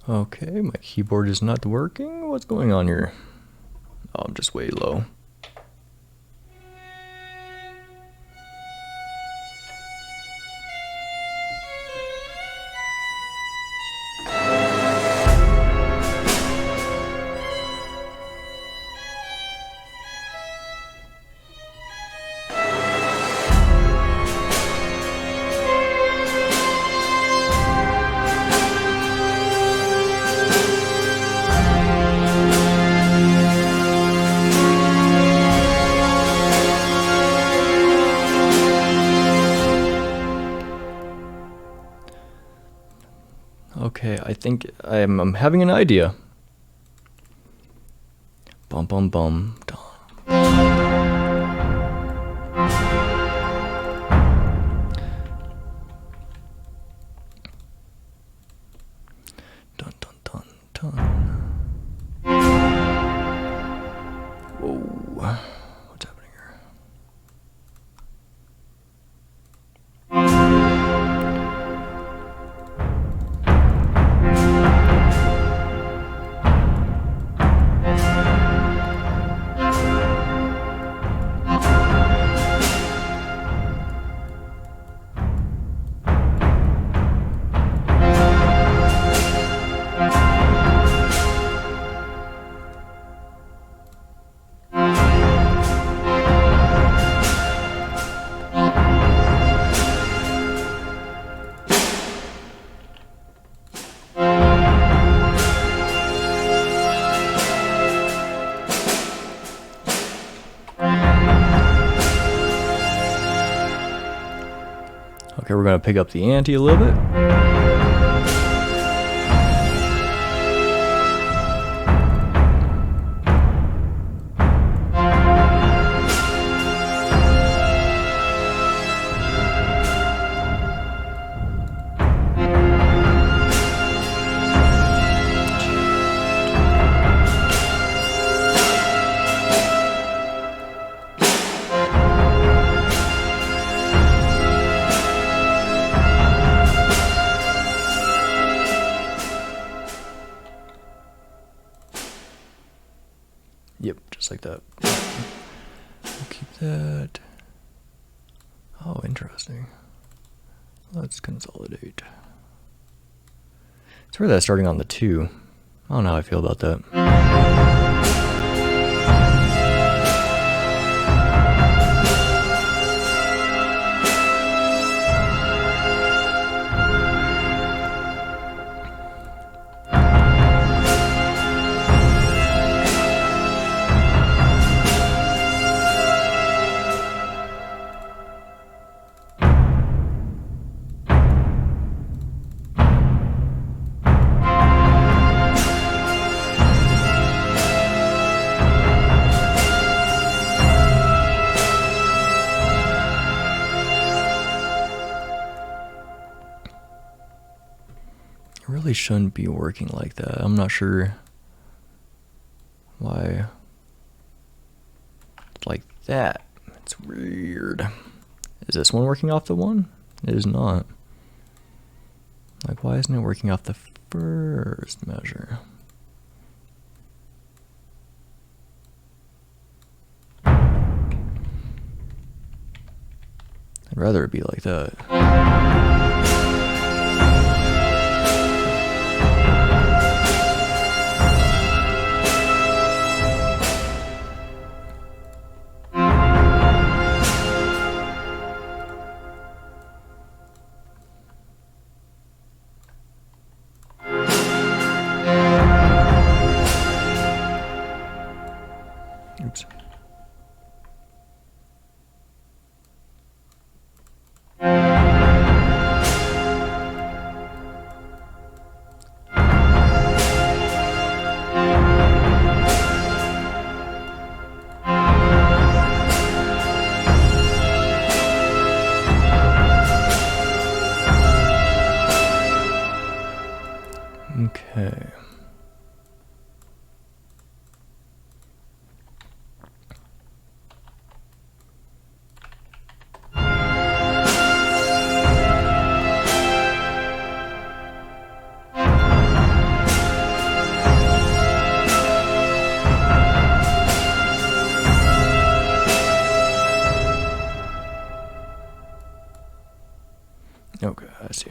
Okay, my keyboard is not working. What's going on here? Oh, I'm just way low. Okay, I think I'm having an idea. Bum bum bum. Dun dun dun dun. Whoa, what's happening here? Okay, we're gonna pick up the ante a little bit. Yep, just like that. We'll keep that. Oh, interesting. Let's consolidate. It's weird that starting on the 2. I don't know how I feel about that. It really shouldn't be working like that. I'm not sure why it's like that. It's weird. Is this one working off the 1? It is not. Like, why isn't it working off the first measure? I'd rather it be like that. Oops. I see.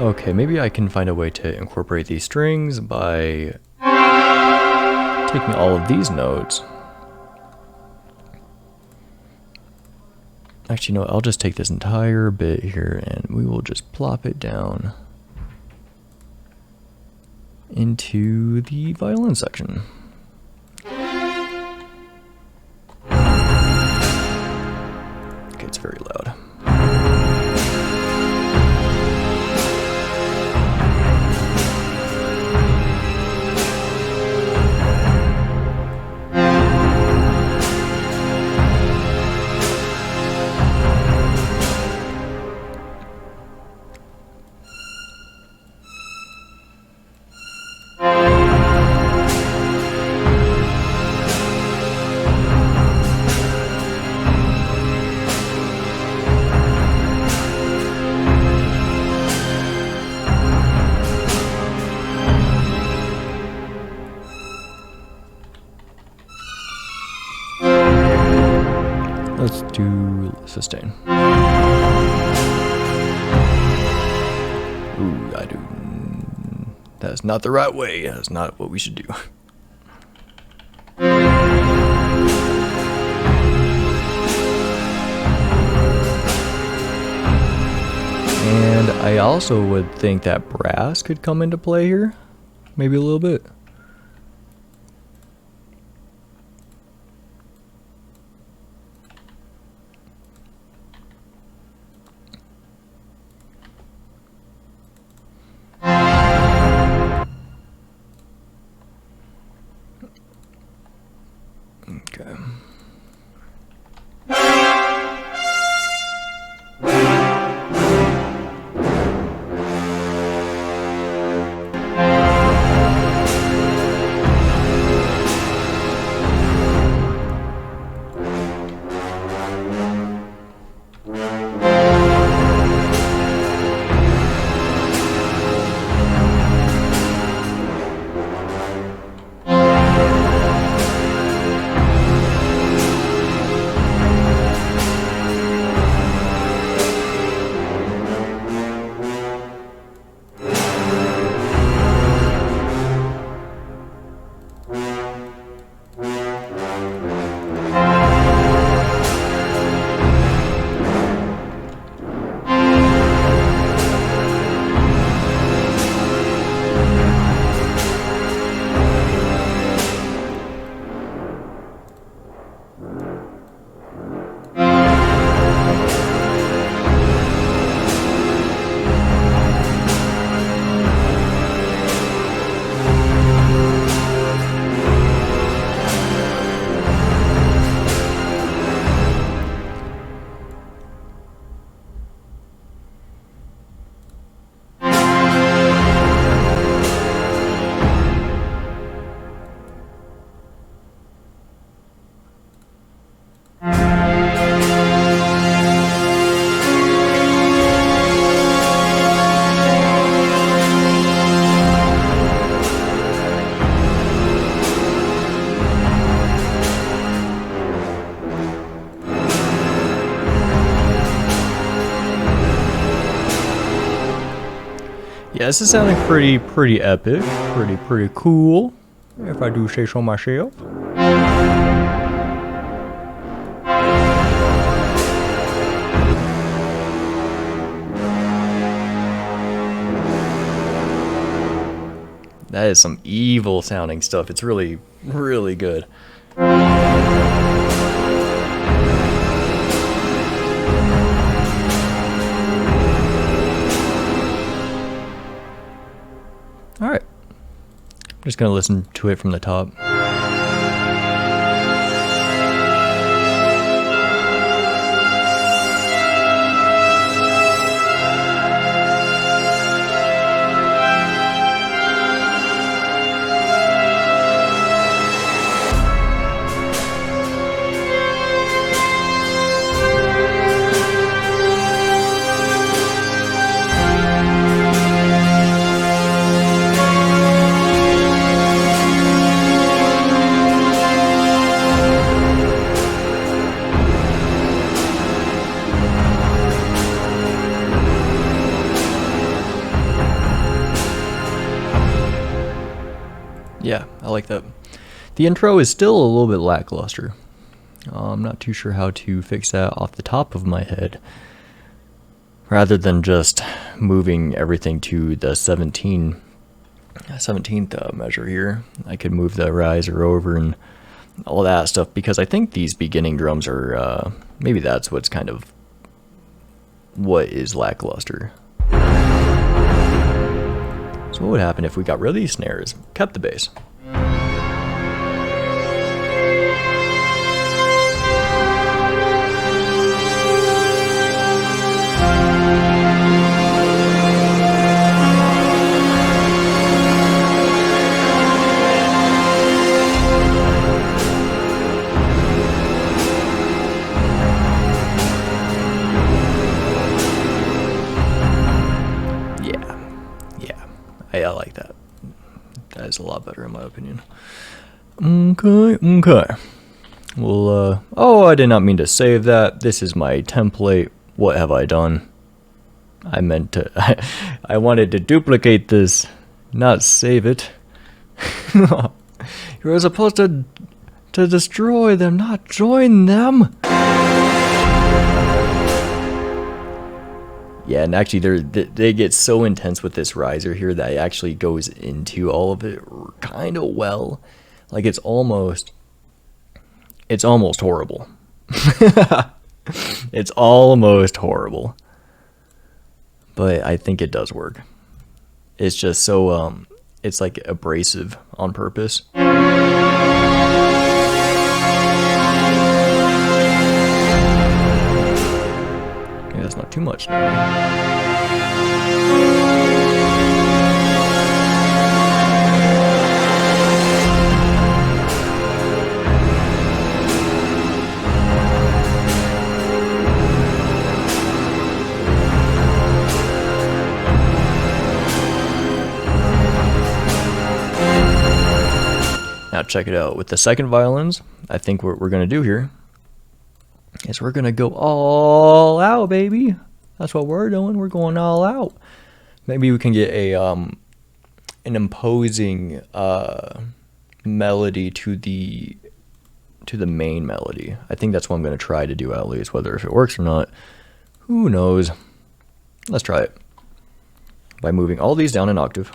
Okay, maybe I can find a way to incorporate these strings by taking all of these notes. Actually, no, I'll just take this entire bit here and we will just plop it down into the violin section. Okay, it's very loud. Let's do sustain. Ooh, I do. That's not the right way. That's not what we should do. And I also would think that brass could come into play here. Maybe a little bit. Okay. Yeah, this is sounding pretty epic, pretty cool, if I do say so myself. That is some evil sounding stuff. It's really good. Alright. I'm just gonna listen to it from the top. Yeah, I like that. The intro is still a little bit lackluster. I'm not too sure how to fix that off the top of my head. Rather than just moving everything to the 17th measure here, I could move the riser over and all that stuff, because I think these beginning drums are, maybe that's what's kind of what is lackluster. So what would happen if we got rid of these snares, kept the bass? I like that. That is a lot better in my opinion. Okay. Well, oh, I did not mean to save that. This is my template. What have I done? I meant to, I wanted to duplicate this, not save it. You were supposed to destroy them, not join them. Yeah, and actually they get so intense with this riser here that it actually goes into all of it kind of well. Like it's almost horrible. It's almost horrible. But I think it does work. It's just so it's like abrasive on purpose. That's not too much. Now check it out. With the second violins, I think what we're going to do here is we're going to go all out, baby. That's what we're doing. We're going all out. Maybe we can get a an imposing melody to the main melody. I think that's what I'm going to try to do, at least. Whether if it works or not, who knows. Let's try it by moving all these down an octave.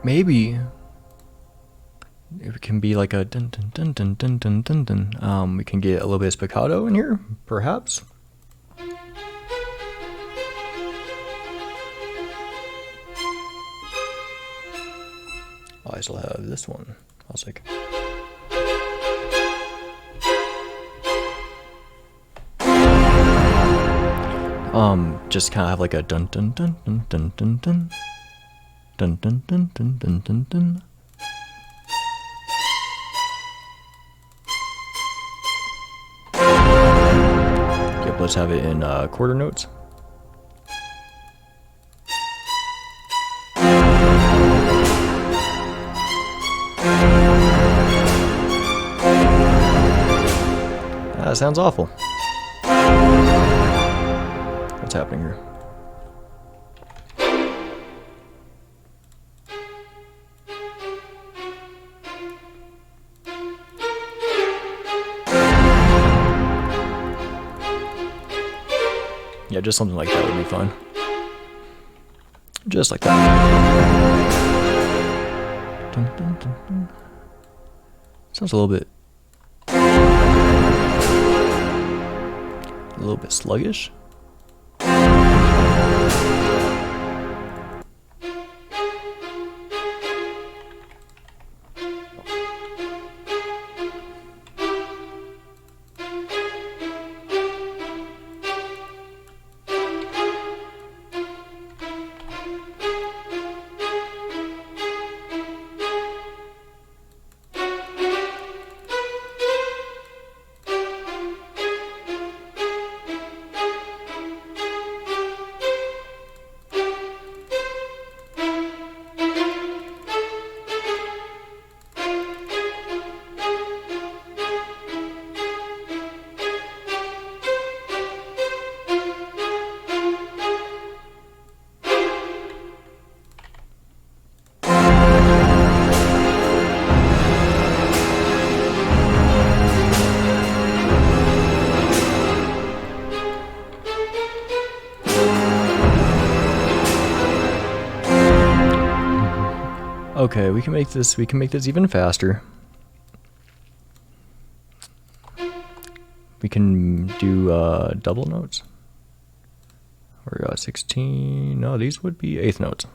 maybe it can be like a dun dun dun dun dun dun dun dun. We can get a little bit of spiccato in here, perhaps. Oh, I still have this one. I was like, just kind of have like a dun dun dun dun dun dun dun dun dun dun dun dun dun dun. Yep, let's have it in quarter notes. That sounds awful. What's happening here? Yeah, just something like that would be fun. Just like that. Dun, dun, dun, dun. Sounds a little bit sluggish. Okay, we can make this even faster. We can do double notes. Or 16, no, these would be eighth notes.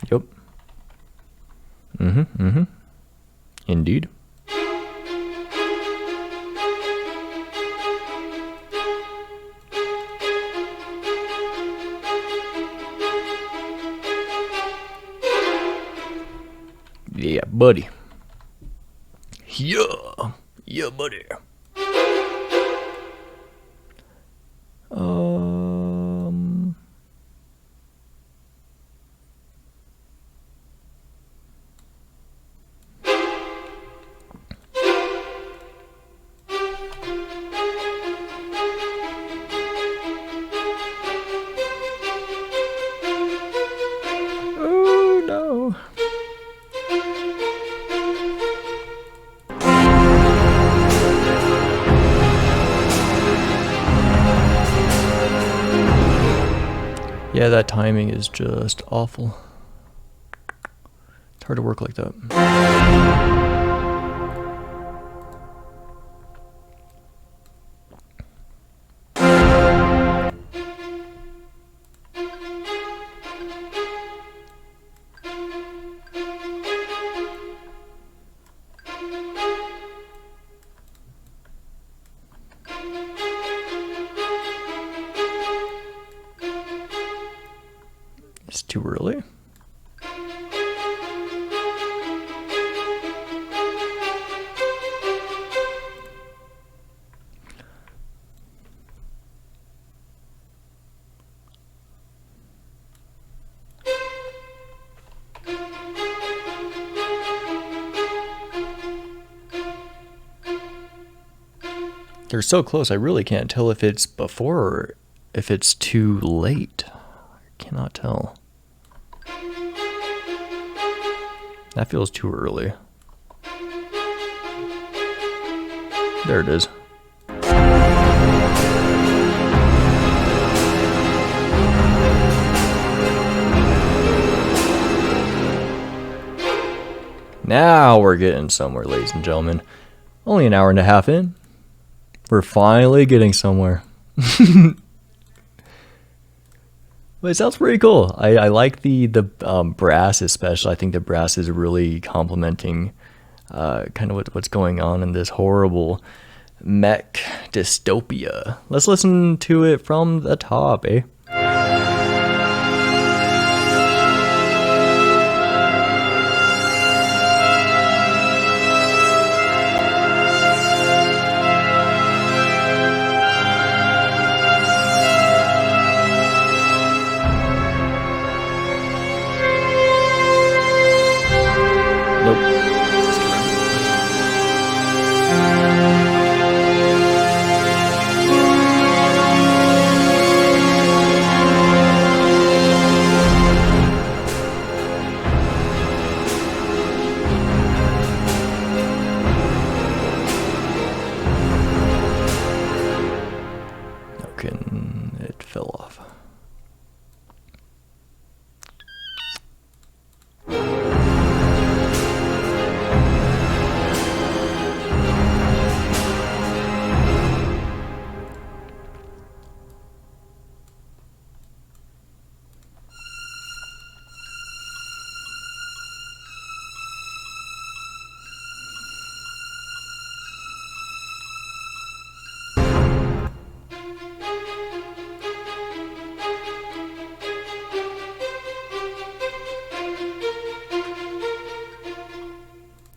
Yep. Indeed. Yeah, buddy. Yeah, buddy. Oh no. Yeah, that timing is just awful. It's hard to work like that. It's too early. They're so close, I really can't tell if it's before or if it's too late. I cannot tell. That feels too early. There it is. Now we're getting somewhere, ladies and gentlemen. Only an hour and a half in. We're finally getting somewhere. But it sounds pretty cool. I like the brass especially. I think the brass is really complementing kind of what's going on in this horrible mech dystopia. Let's listen to it from the top, eh? It fell off.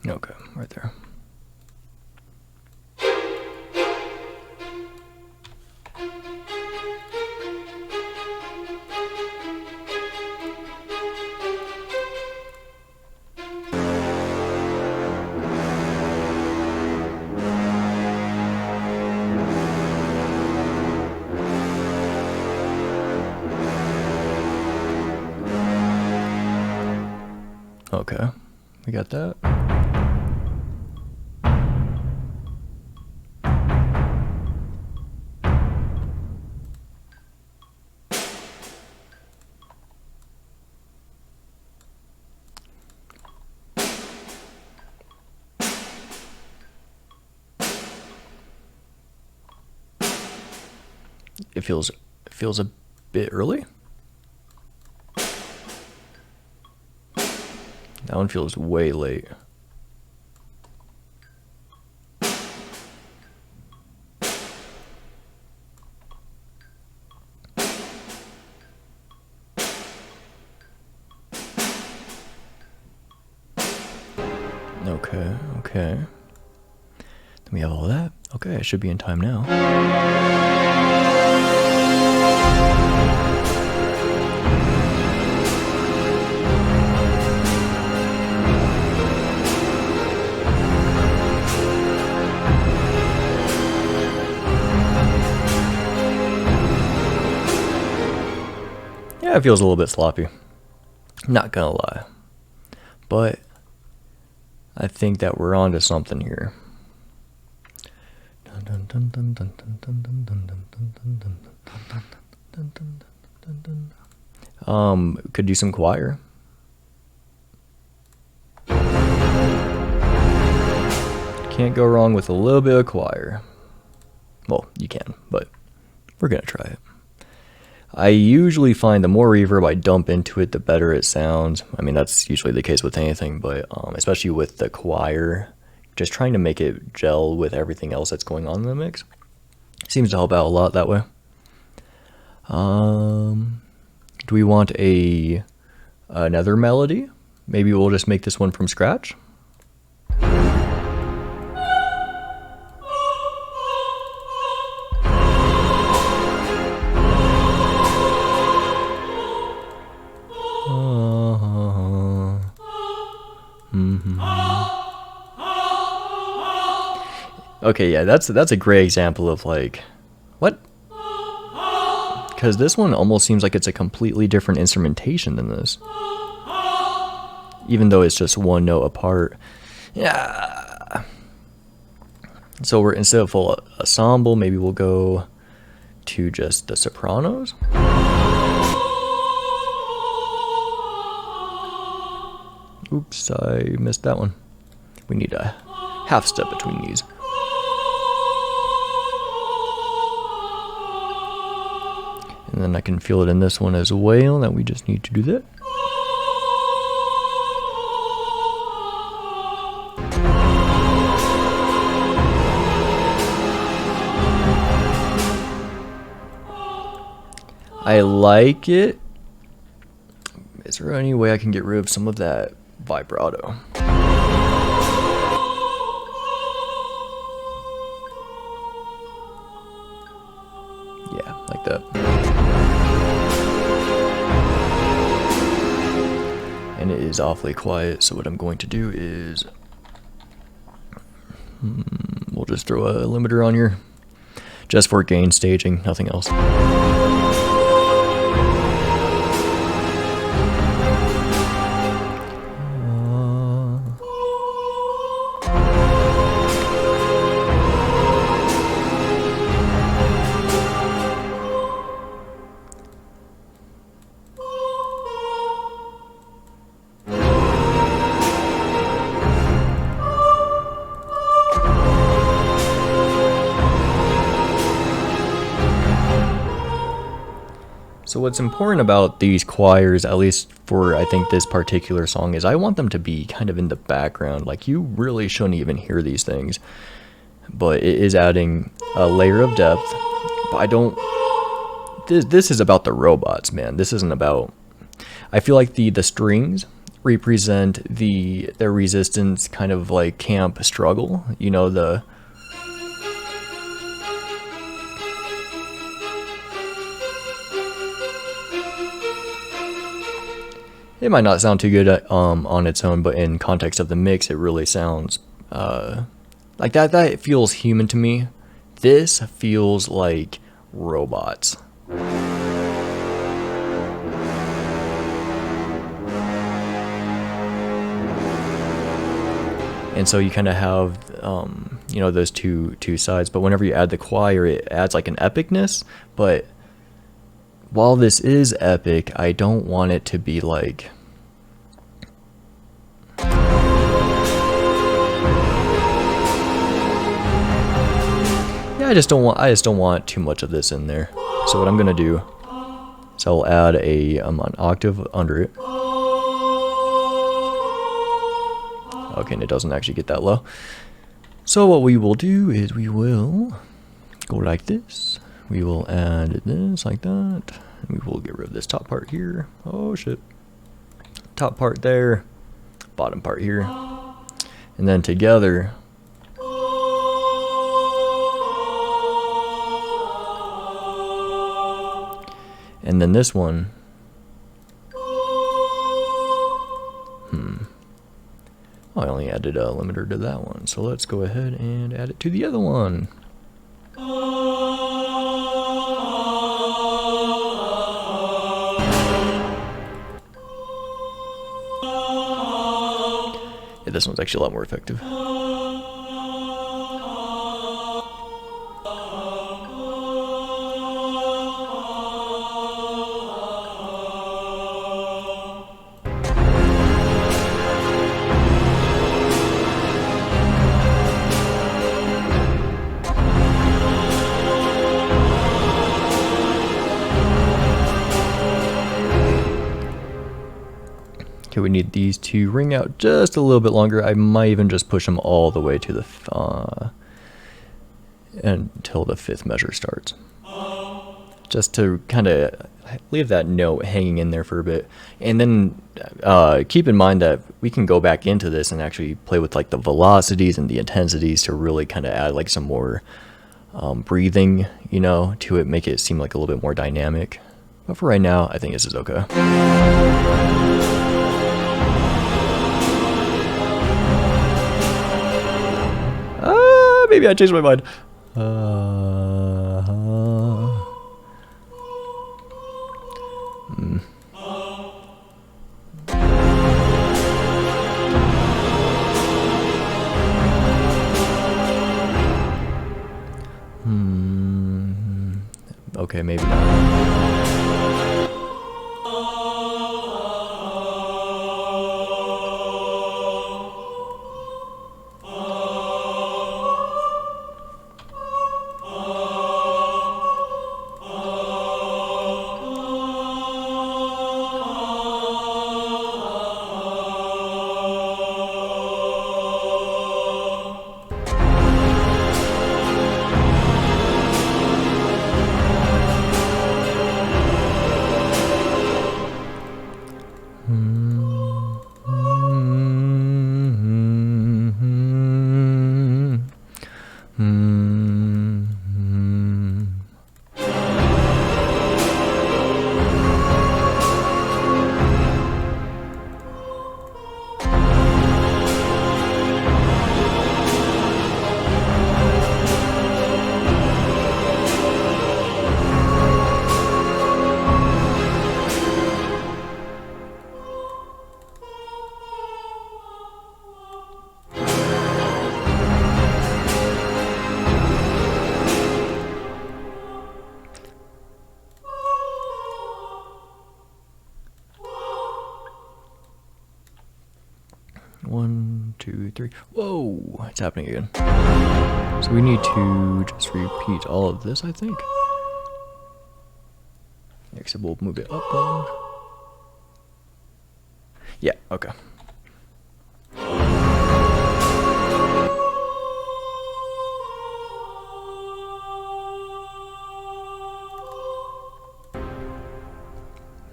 Okay, right there. Okay, we got that. It feels a bit early. That one feels way late. Okay. Then we have all that. Okay, I should be in time now. Yeah, it feels a little bit sloppy. Not gonna lie. But I think that we're onto something here. Could do some choir. Can't go wrong with a little bit of choir. Well, you can, but we're gonna try it. I usually find the more reverb I dump into it, the better it sounds. I mean, that's usually the case with anything, but especially with the choir, just trying to make it gel with everything else that's going on in the mix seems to help out a lot that way. Do we want another melody? Maybe we'll just make this one from scratch. Okay, yeah, that's a great example of like, what? Because this one almost seems like it's a completely different instrumentation than this. even though it's just one note apart. Yeah. So we're, instead of full ensemble, maybe we'll go to just the sopranos. Oops, I missed that one. We need a half step between these. And then I can feel it in this one as well, that we just need to do that. I like it. Is there any way I can get rid of some of that vibrato? Yeah, like that. And it is awfully quiet, so what I'm going to do is we'll just throw a limiter on here just for gain staging, nothing else. So what's important about these choirs, at least for I think this particular song, is I want them to be kind of in the background. Like, you really shouldn't even hear these things, but it is adding a layer of depth. But I don't, this is about the robots, man. This isn't about, I feel like the strings represent the resistance kind of like camp struggle, you know, the it might not sound too good on its own, but in context of the mix, it really sounds like that. That feels human to me. This feels like robots. And so you kind of have, you know, those two sides. But whenever you add the choir, it adds like an epicness. But while this is epic, I don't want it to be like, yeah, I just don't want too much of this in there. So what I'm gonna do is I'll add an octave under it. Okay, and it doesn't actually get that low. So what we will do is we will go like this. We will add this like that. We will get rid of this top part here. Oh shit. Top part there. Bottom part here. And then together. And then this one. Oh, I only added a limiter to that one. So let's go ahead and add it to the other one. Yeah, this one's actually a lot more effective. Okay, we need these to ring out just a little bit longer. I might even just push them all the way to the until the fifth measure starts, just to kind of leave that note hanging in there for a bit. And then keep in mind that we can go back into this and actually play with like the velocities and the intensities to really kind of add like some more breathing, you know, to it, make it seem like a little bit more dynamic. But for right now, I think this is okay. Maybe I changed my mind. Okay, maybe not. One, two, three. Whoa, it's happening again. So we need to just repeat all of this, I think. Except we'll move it up one. Yeah, okay.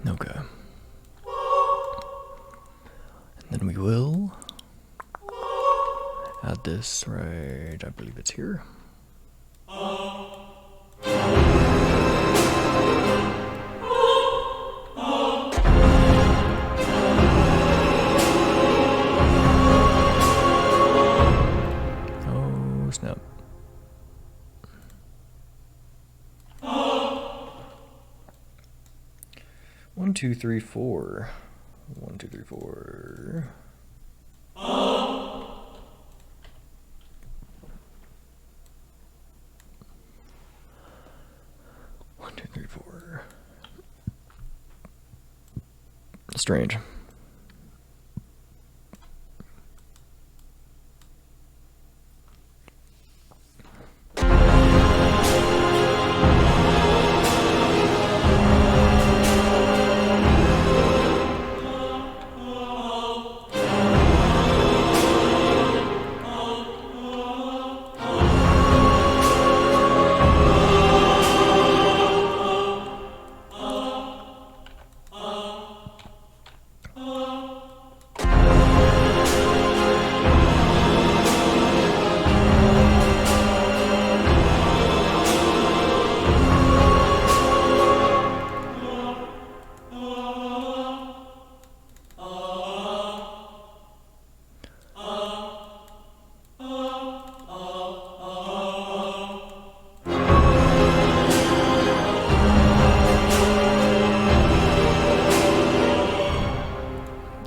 Okay. And then we will add this right, I believe it's here. Oh, snap. One, two, three, four. 1, 2, 3, 4. One, two, three, four. Strange.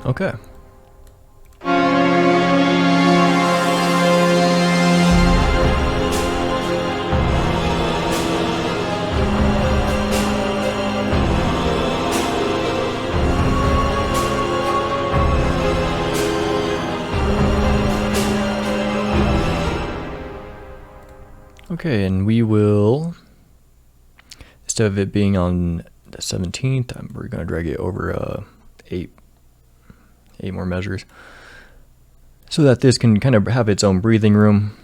Okay. Okay, and we will, instead of it being on the 17th, we're going to drag it over 8 more measures, so that this can kind of have its own breathing room.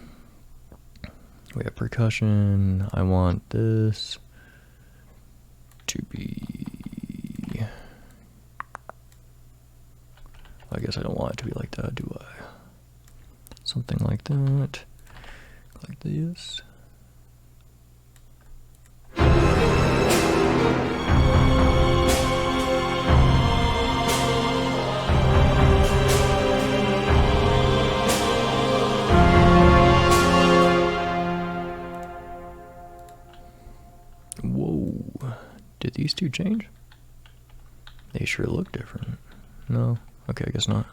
We have percussion. I want this to be, I guess I don't want it to be like that, do I? Something like that, like this. Whoa, did these two change? They sure look different. No? Okay, I guess not.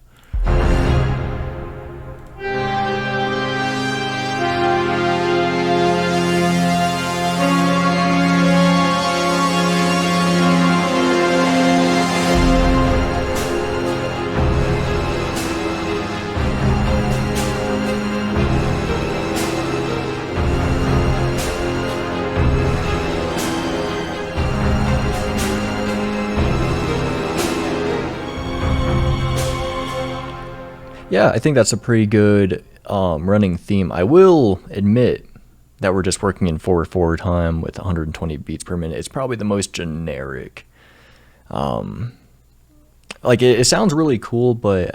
Yeah, I think that's a pretty good running theme. I will admit that we're just working in 4/4 time with 120 beats per minute. It's probably the most generic. Like it sounds really cool, but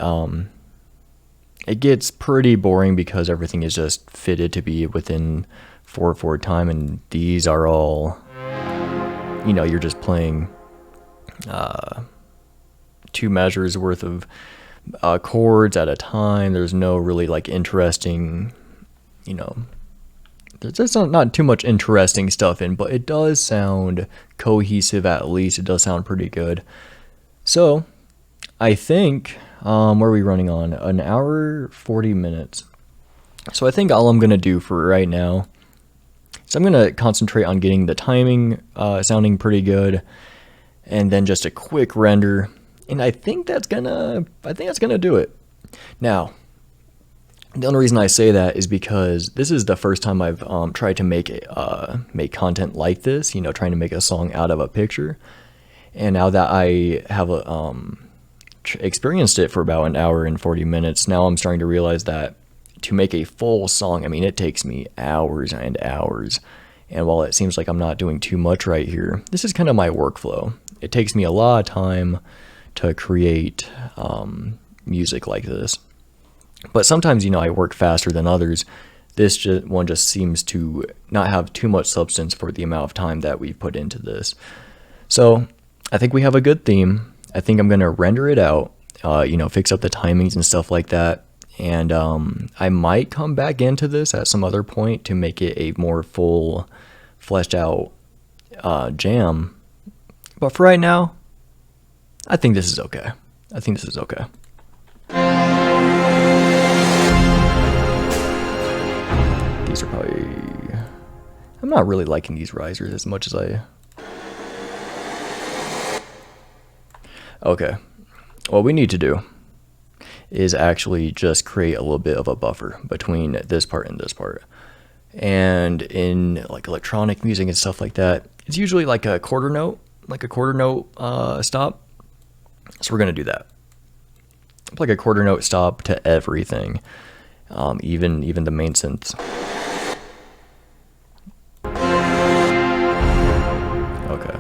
it gets pretty boring because everything is just fitted to be within 4/4 time, and these are all, you're just playing 2 measures worth of chords at a time. There's no really like interesting, there's not too much interesting stuff in, but it does sound cohesive. At least it does sound pretty good. So I think, what are we running on? An hour, 40 minutes. So I think all I'm going to do for right now is I'm going to concentrate on getting the timing sounding pretty good, and then just a quick render. And I think that's gonna do it. Now, the only reason I say that is because this is the first time I've tried to make content like this, trying to make a song out of a picture. And now that I have experienced it for about an hour and 40 minutes, now I'm starting to realize that to make a full song, I mean, it takes me hours and hours. And while it seems like I'm not doing too much right here, this is kind of my workflow. It takes me a lot of time to create music like this. But sometimes, I work faster than others. This one just seems to not have too much substance for the amount of time that we've put into this. So I think we have a good theme. I think I'm going to render it out, fix up the timings and stuff like that. And I might come back into this at some other point to make it a more full, fleshed out jam. But for right now, I think this is okay. These are probably... I'm not really liking these risers as much as I... Okay. What we need to do is actually just create a little bit of a buffer between this part and this part. And in like electronic music and stuff like that, it's usually like a quarter note stop. So we're going to do that. It's like a quarter note stop to everything, even the main synths. Okay.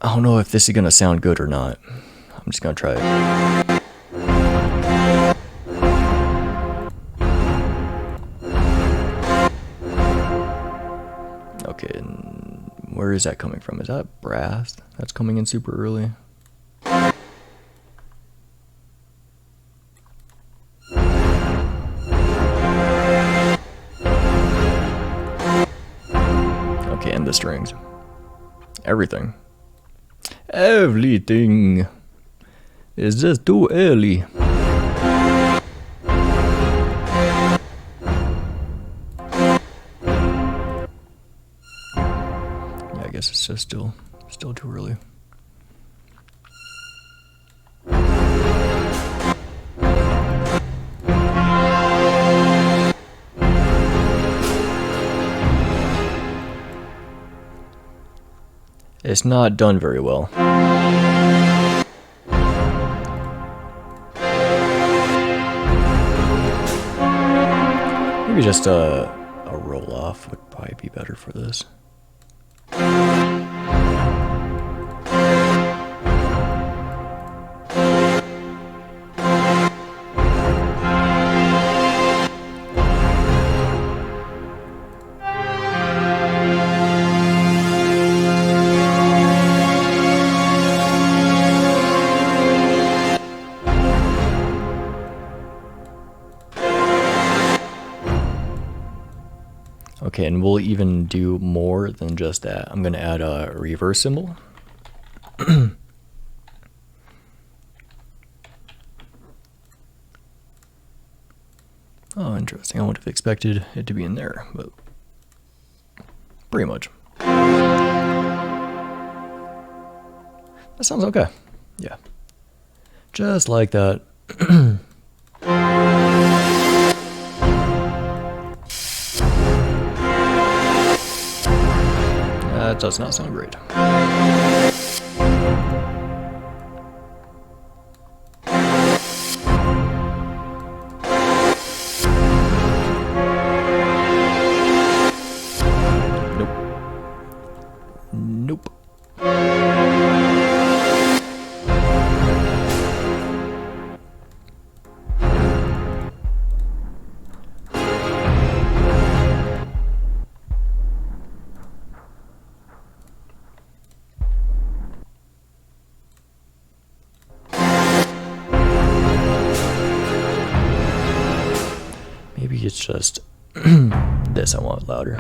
I don't know if this is going to sound good or not. I'm just going to try it. Okay, and where is that coming from? Is that brass? That's coming in super early. Okay, and the strings. Everything is just too early. Yeah, I guess it's just still too early. It's not done very well. Maybe just a roll off would probably be better for this. Okay, and we'll even do more than just that. I'm going to add a reverse symbol. Oh, interesting. I would have expected it to be in there, but pretty much. That sounds okay. Yeah. Just like that. That does not sound great. This I want louder.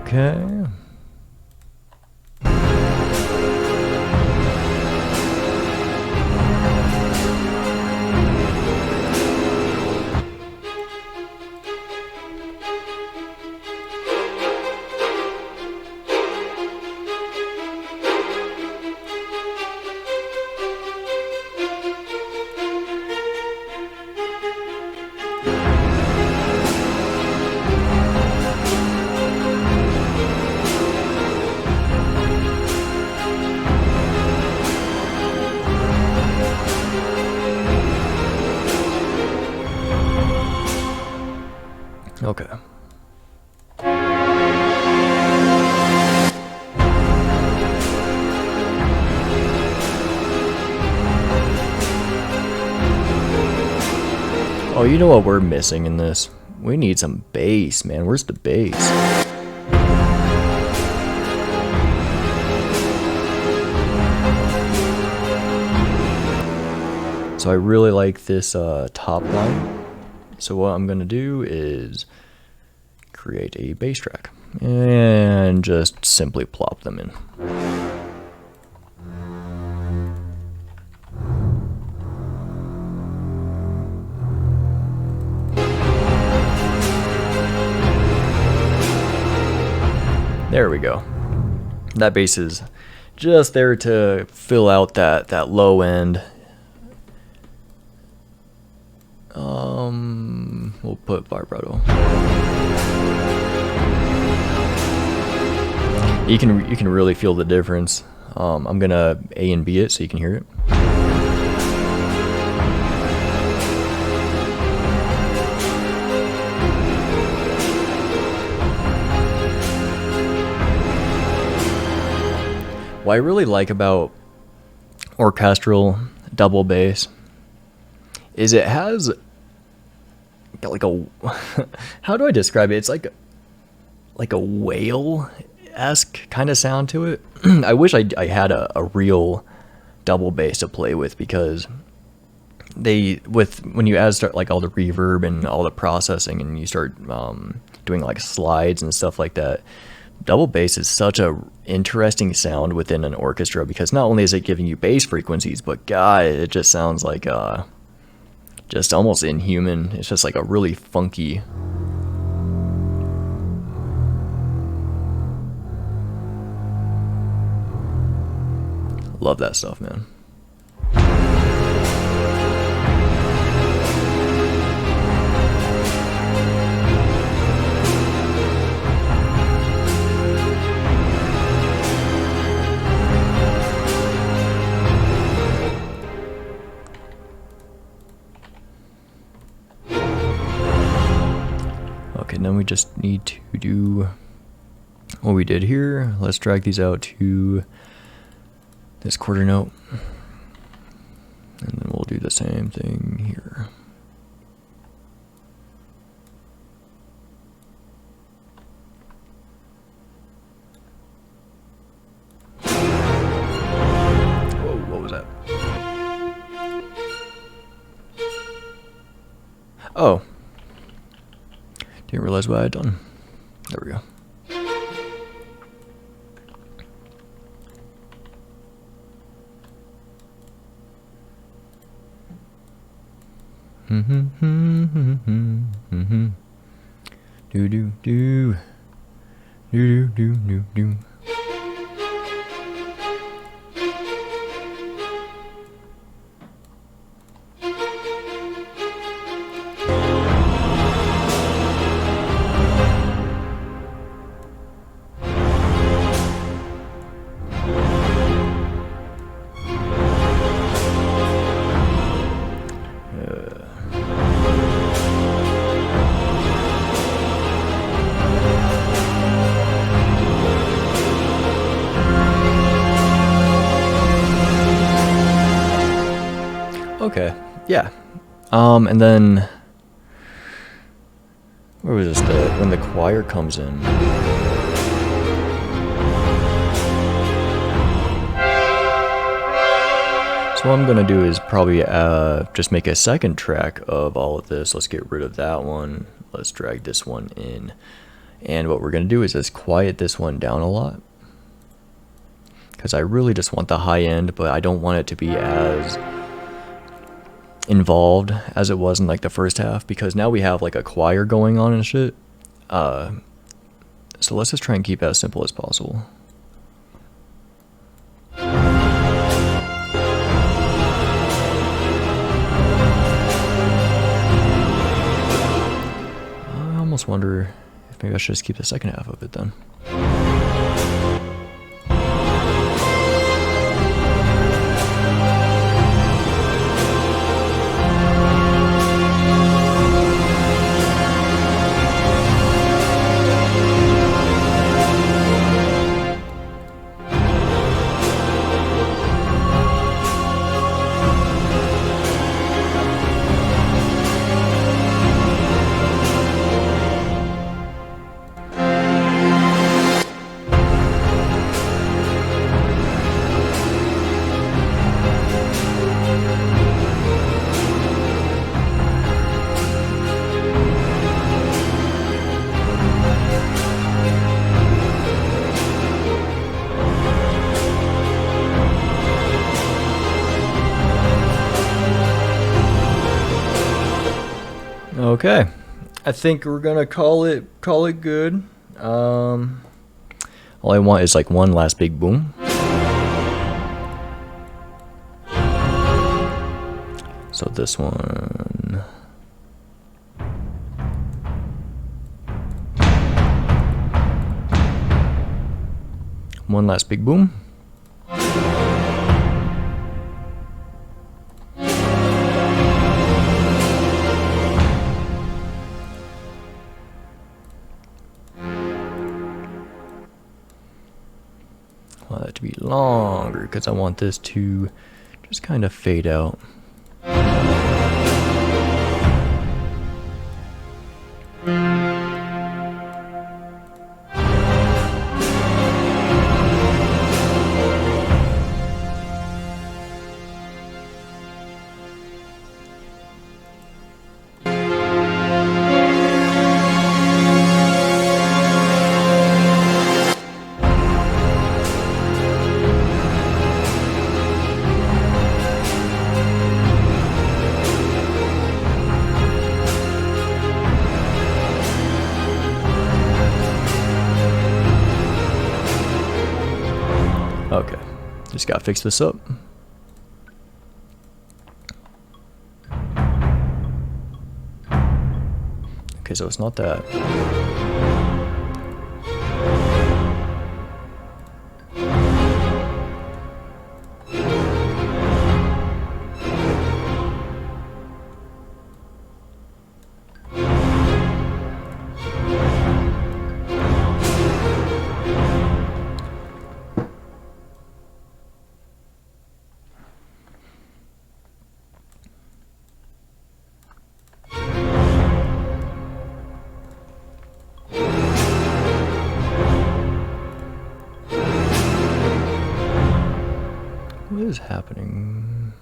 Okay. Okay. Oh, you know what we're missing in this? We need some bass, man. Where's the bass? So I really like this top line. So what I'm gonna do is create a bass track and just simply plop them in. There we go. That bass is just there to fill out that low end. We'll put vibrato. You can really feel the difference. I'm gonna A and B it so you can hear it. What I really like about orchestral double bass is it has like a how do I describe it? It's like a whale-esque kind of sound to it. I wish I had a real double bass to play with, because when you start like all the reverb and all the processing and you start doing like slides and stuff like that, double bass is such a interesting sound within an orchestra, because not only is it giving you bass frequencies, but God, it just sounds like just almost inhuman. It's just like a really funky. Love that stuff, man. Okay, then we just need to do what we did here. Let's drag these out to this quarter note, and then we'll do the same thing here. Whoa, what was that? Oh. Didn't realize what I had done. There we go. Do do do do do do do. yeah. And then where was this? When the choir comes in. So what I'm gonna do is probably just make a second track of all of this. Let's get rid of that one. Let's drag this one in. And what we're gonna do is just quiet this one down a lot, because I really just want the high end, but I don't want it to be as involved as it was in like the first half, because now we have like a choir going on and shit. So let's just try and keep it as simple as possible. I almost wonder if maybe I should just keep the second half of it then. Okay, I think we're gonna call it good. All I want is like one last big boom. So this one. One last big boom. I want that to be longer because I want this to just kind of fade out. Okay, just gotta fix this up. Okay, so it's not that. What is happening?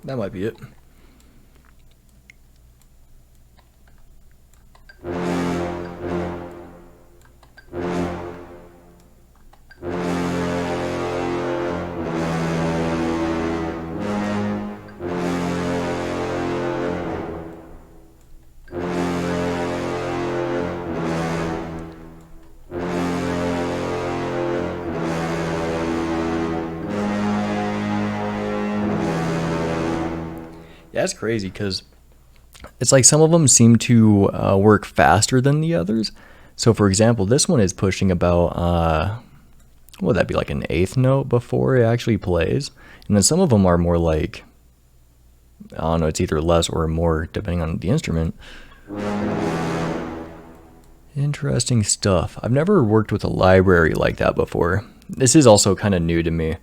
That might be it. Yeah, it's crazy because it's like some of them seem to work faster than the others. So for example, this one is pushing about, what would that be, like an eighth note before it actually plays? And then some of them are more like, I don't know, it's either less or more depending on the instrument. Interesting stuff. I've never worked with a library like that before. This is also kind of new to me.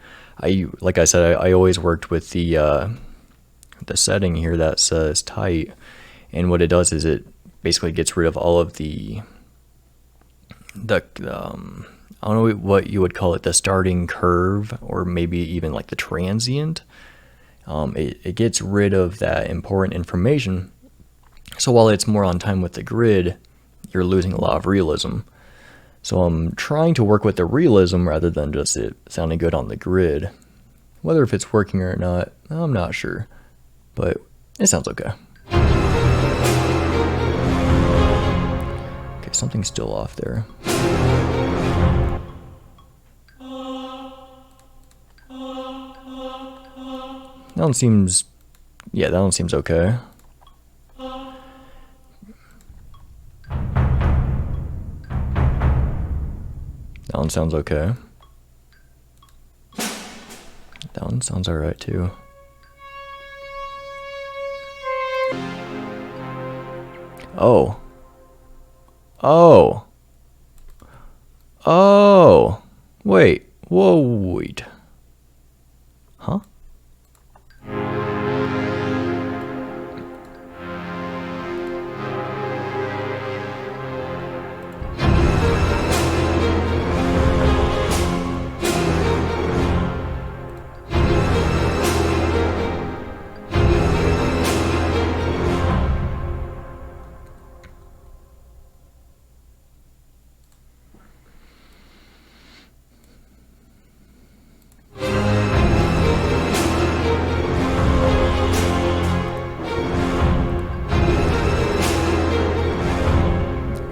Like I said, I always worked with the setting here that says tight, and what it does is it basically gets rid of all of the I don't know what you would call it, the starting curve, or maybe even like the transient. It gets rid of that important information. So while it's more on time with the grid, you're losing a lot of realism. So I'm trying to work with the realism rather than just it sounding good on the grid. Whether if it's working or not, I'm not sure, but it sounds okay. Okay, something's still off there. That one seems, yeah, that one seems okay. That one sounds okay. That one sounds alright too. Oh. Oh. Oh. Wait. Whoa, wait. Huh?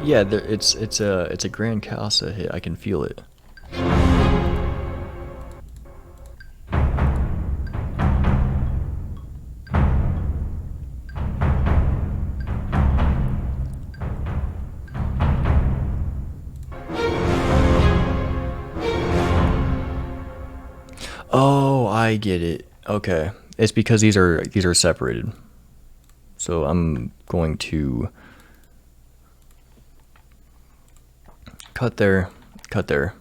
Yeah, it's a Grand Casa hit. I can feel it. Oh, I get it. Okay, it's because these are separated. So I'm going to cut there, gonna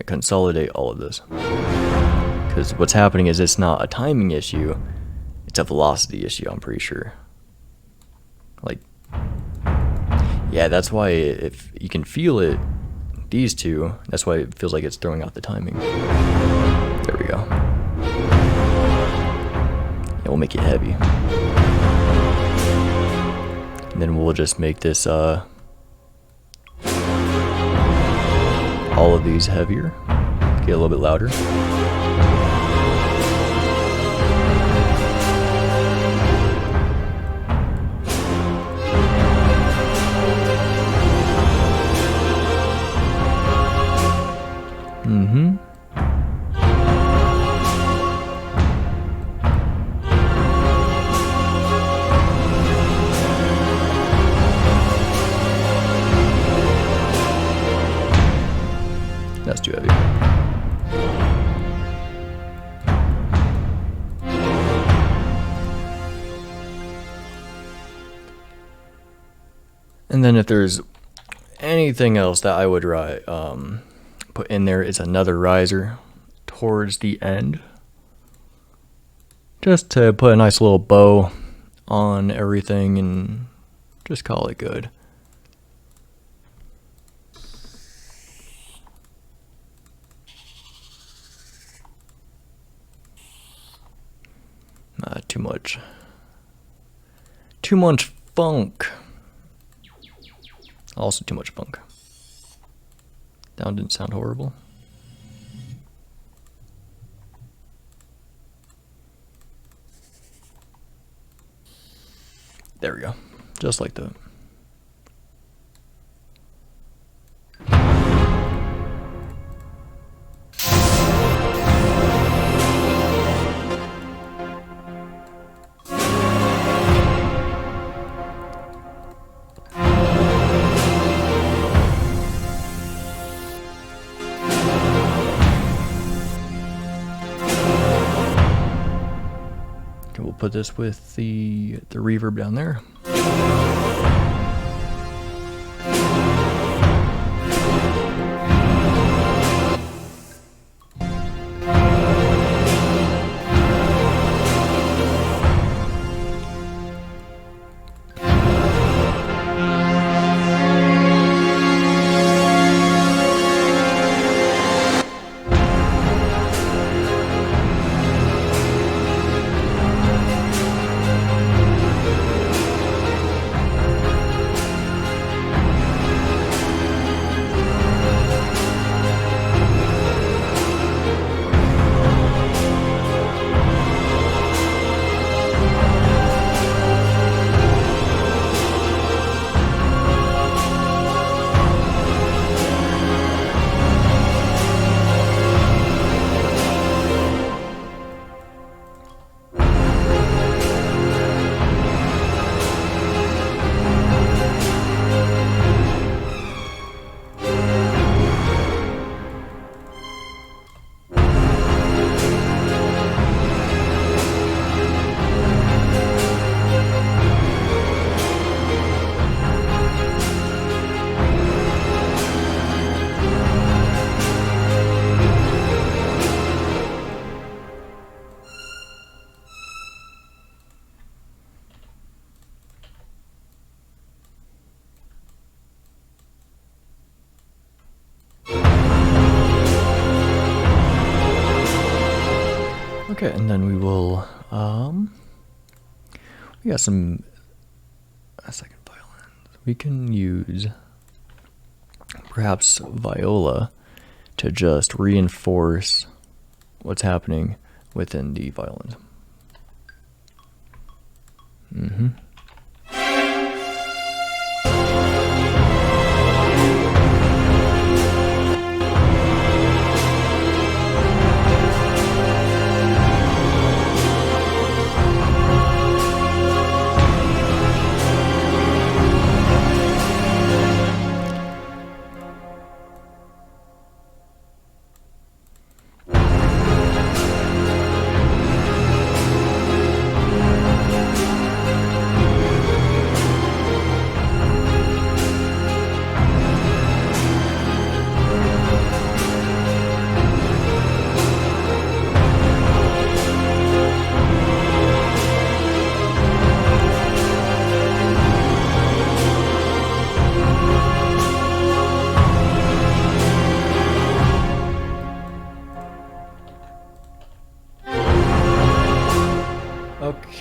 consolidate all of this. Because what's happening is it's not a timing issue, it's a velocity issue, I'm pretty sure. Like, yeah, that's why if you can feel it, these two, that's why it feels like it's throwing out the timing. There we go. Yeah, we'll make it heavy. And then we'll just make this, all of these heavier, get a little bit louder. Mm-hmm. That's too heavy. And then if there's anything else that I would put in there, is another riser towards the end, just to put a nice little bow on everything and just call it good. Too much funk. Also too much funk. That one didn't sound horrible. There we go. Just like that. we'll put this with the reverb down there. Okay, and then we will, we got some, a second violin. We can use perhaps viola to just reinforce what's happening within the violin.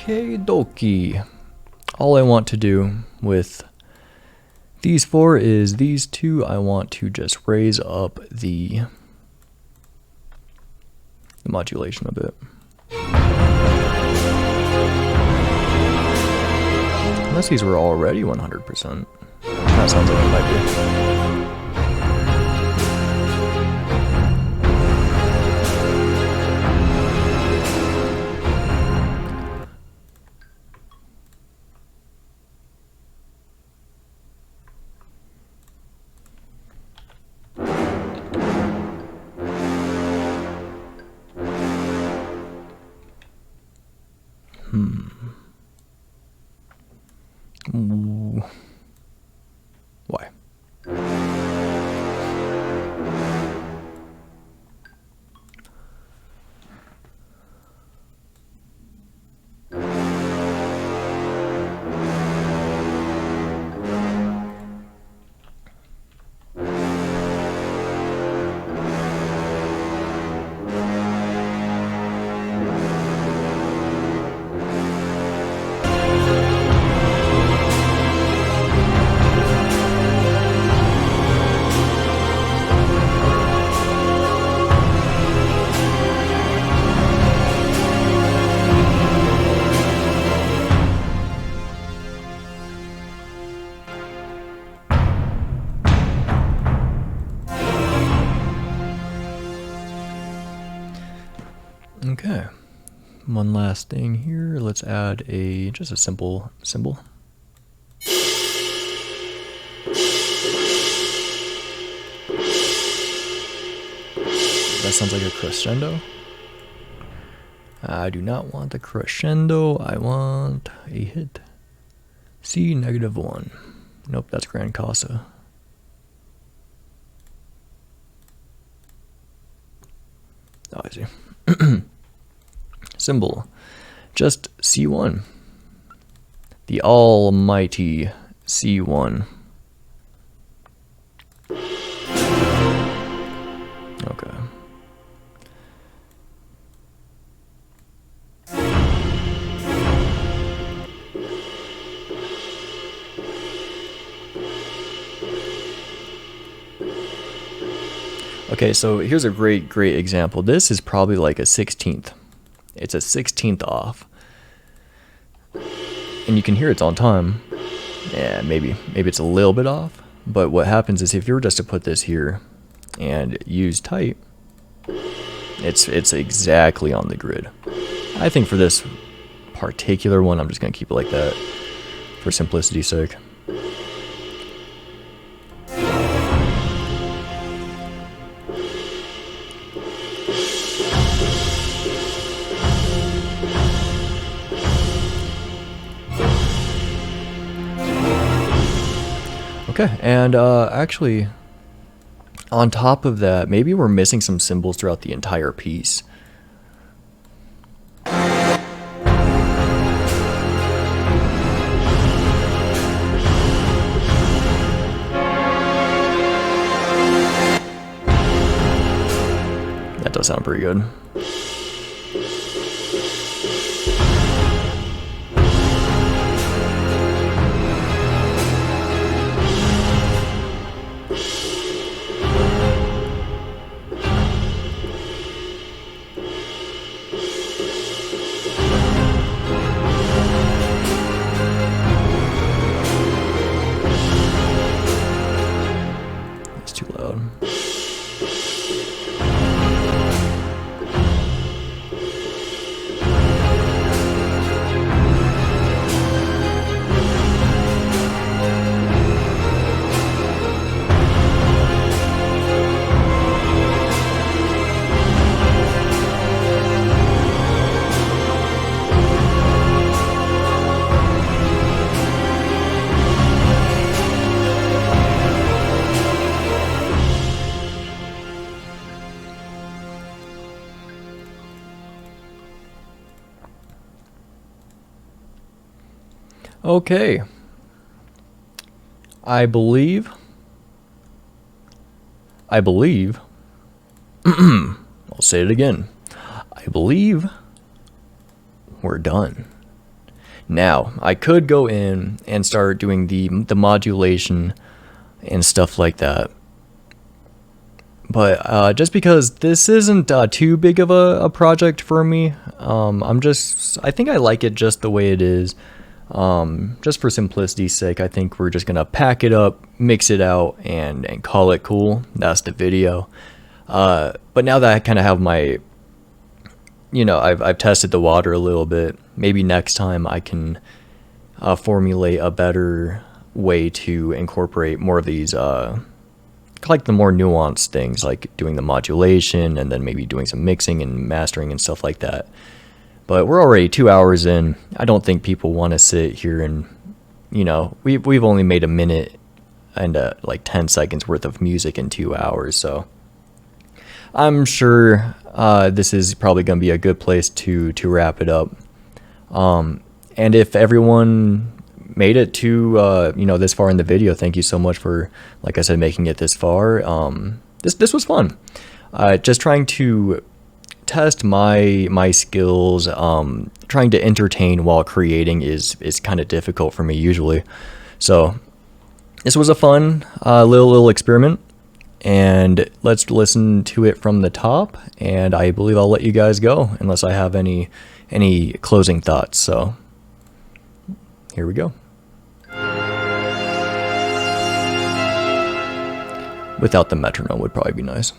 Okay, dokie. All I want to do with these four is these two. I want to just raise up the modulation a bit. Unless these were already 100%. That sounds like it might be. Why? Okay, one last thing here. Let's add just a simple cymbal. That sounds like a crescendo. I do not want the crescendo. I want a hit. C -1. Nope, that's Grand Casa. Oh, I see. Symbol. Just C1. The almighty C1. Okay. Okay, so here's a great example. This is probably like a 16th. It's a 16th off. And you can hear it's on time. Yeah, maybe it's a little bit off. But what happens is if you were just to put this here and use tight, it's exactly on the grid. I think for this particular one, I'm just gonna keep it like that for simplicity's sake. Okay, and actually, on top of that, maybe we're missing some symbols throughout the entire piece. That does sound pretty good. Too loud. Okay. I believe. I'll say it again. I believe we're done. Now, I could go in and start doing the modulation and stuff like that. But just because this isn't too big of a project for me, I think I like it just the way it is. Just for simplicity's sake, I think we're just gonna pack it up, mix it out, and call it cool. That's the video. But now that I kind of have my, I've tested the water a little bit, maybe next time I can formulate a better way to incorporate more of these, like the more nuanced things, like doing the modulation and then maybe doing some mixing and mastering and stuff like that. But we're already 2 hours in. I don't think people want to sit here and, we've only made a minute and like 10 seconds worth of music in 2 hours. So I'm sure this is probably going to be a good place to wrap it up. And if everyone made it to this far in the video, thank you so much for, like I said, making it this far. This was fun. Just trying to test my skills. Trying to entertain while creating is kind of difficult for me usually. So this was a fun little experiment, and let's listen to it from the top, and I believe I'll let you guys go unless I have any closing thoughts. So here we go. Without the metronome would probably be nice.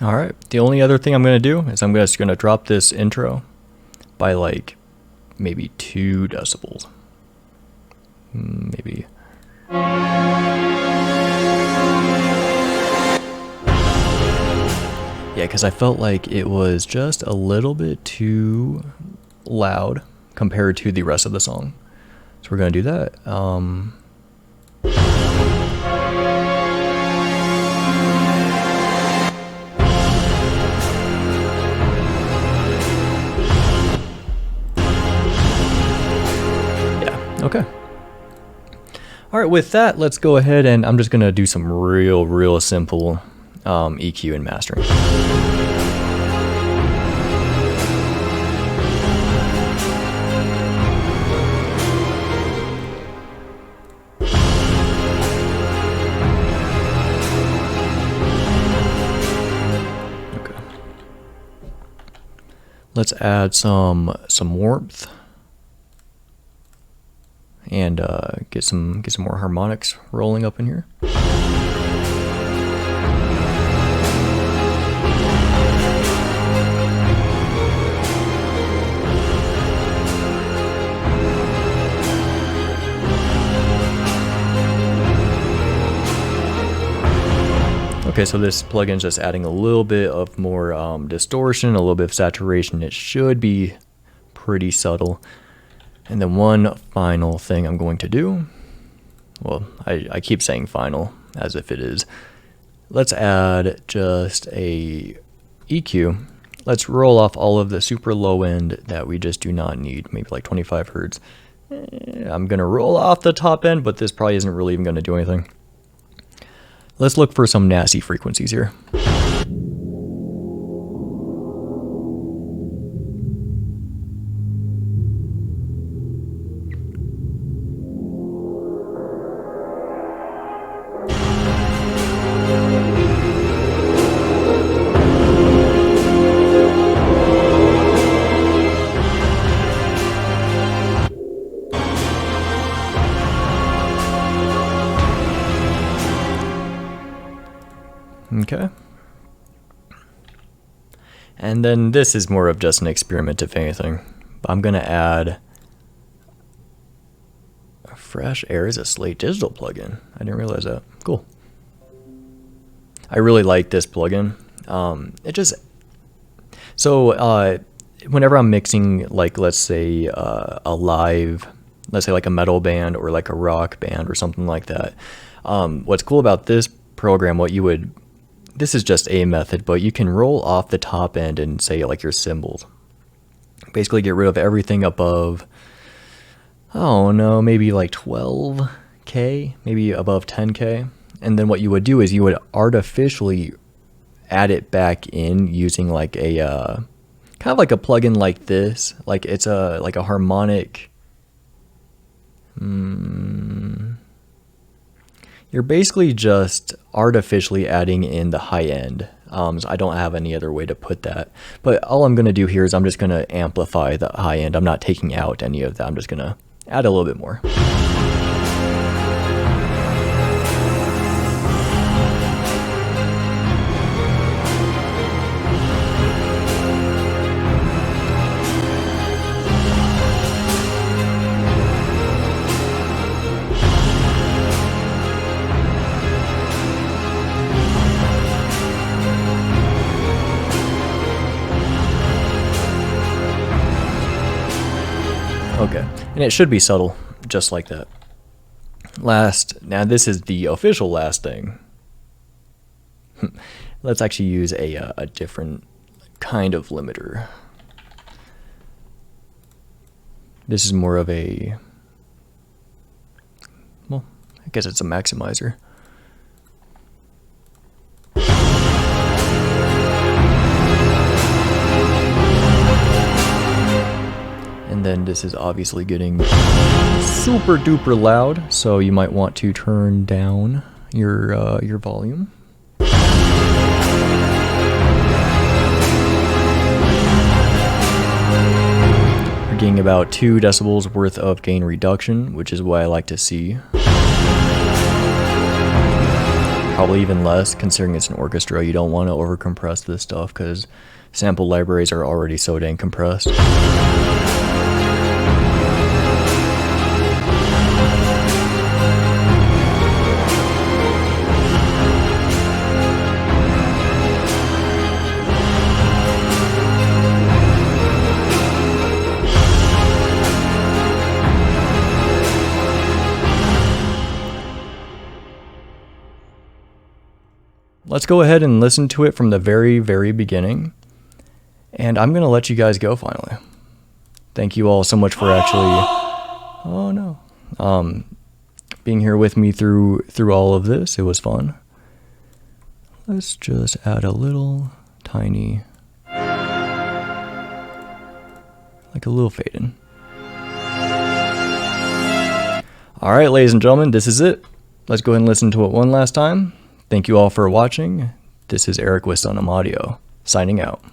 All right, the only other thing I'm going to do is I'm just going to drop this intro by like maybe 2 decibels. Maybe. Yeah, because I felt like it was just a little bit too loud compared to the rest of the song. So we're going to do that. Okay. All right, with that, let's go ahead and I'm just going to do some real simple EQ and mastering. Okay. Let's add some warmth. And get some more harmonics rolling up in here. Okay, so this plugin is just adding a little bit of more distortion, a little bit of saturation. It should be pretty subtle. And then one final thing I'm going to do, well, I keep saying final as if it is. Let's add just a EQ. Let's roll off all of the super low end that we just do not need, maybe like 25 hertz. I'm going to roll off the top end, but this probably isn't really even going to do anything. Let's look for some nasty frequencies here. Okay. And then this is more of just an experiment, if anything. I'm going to add Fresh Air is a Slate Digital plugin. I didn't realize that. Cool. I really like this plugin. Whenever I'm mixing, like, let's say a live, let's say like a metal band or like a rock band or something like that. What's cool about this program, this is just a method, but you can roll off the top end and say like your cymbals. Basically get rid of everything above, oh no, maybe like 12K, maybe above 10K. And then what you would do is you would artificially add it back in using like a, kind of like a plugin like this. Like it's like a harmonic, you're basically just artificially adding in the high end. So I don't have any other way to put that. But all I'm going to do here is I'm just going to amplify the high end. I'm not taking out any of that. I'm just going to add a little bit more. Okay, and it should be subtle, just like that. Now this is the official last thing. Let's actually use a different kind of limiter. This is more of a, well, I guess it's a maximizer. And then this is obviously getting super duper loud, so you might want to turn down your volume. You're getting about 2 decibels worth of gain reduction, which is what I like to see. Probably even less, considering it's an orchestra. You don't want to overcompress this stuff because sample libraries are already so dang compressed. Let's go ahead and listen to it from the very, very beginning. And I'm going to let you guys go finally. Thank you all so much for actually, oh no, being here with me through all of this. It was fun. Let's just add a little tiny, like a little fade in. All right, ladies and gentlemen, this is it. Let's go ahead and listen to it one last time. Thank you all for watching. This is Eric with Sunum Audio, signing out.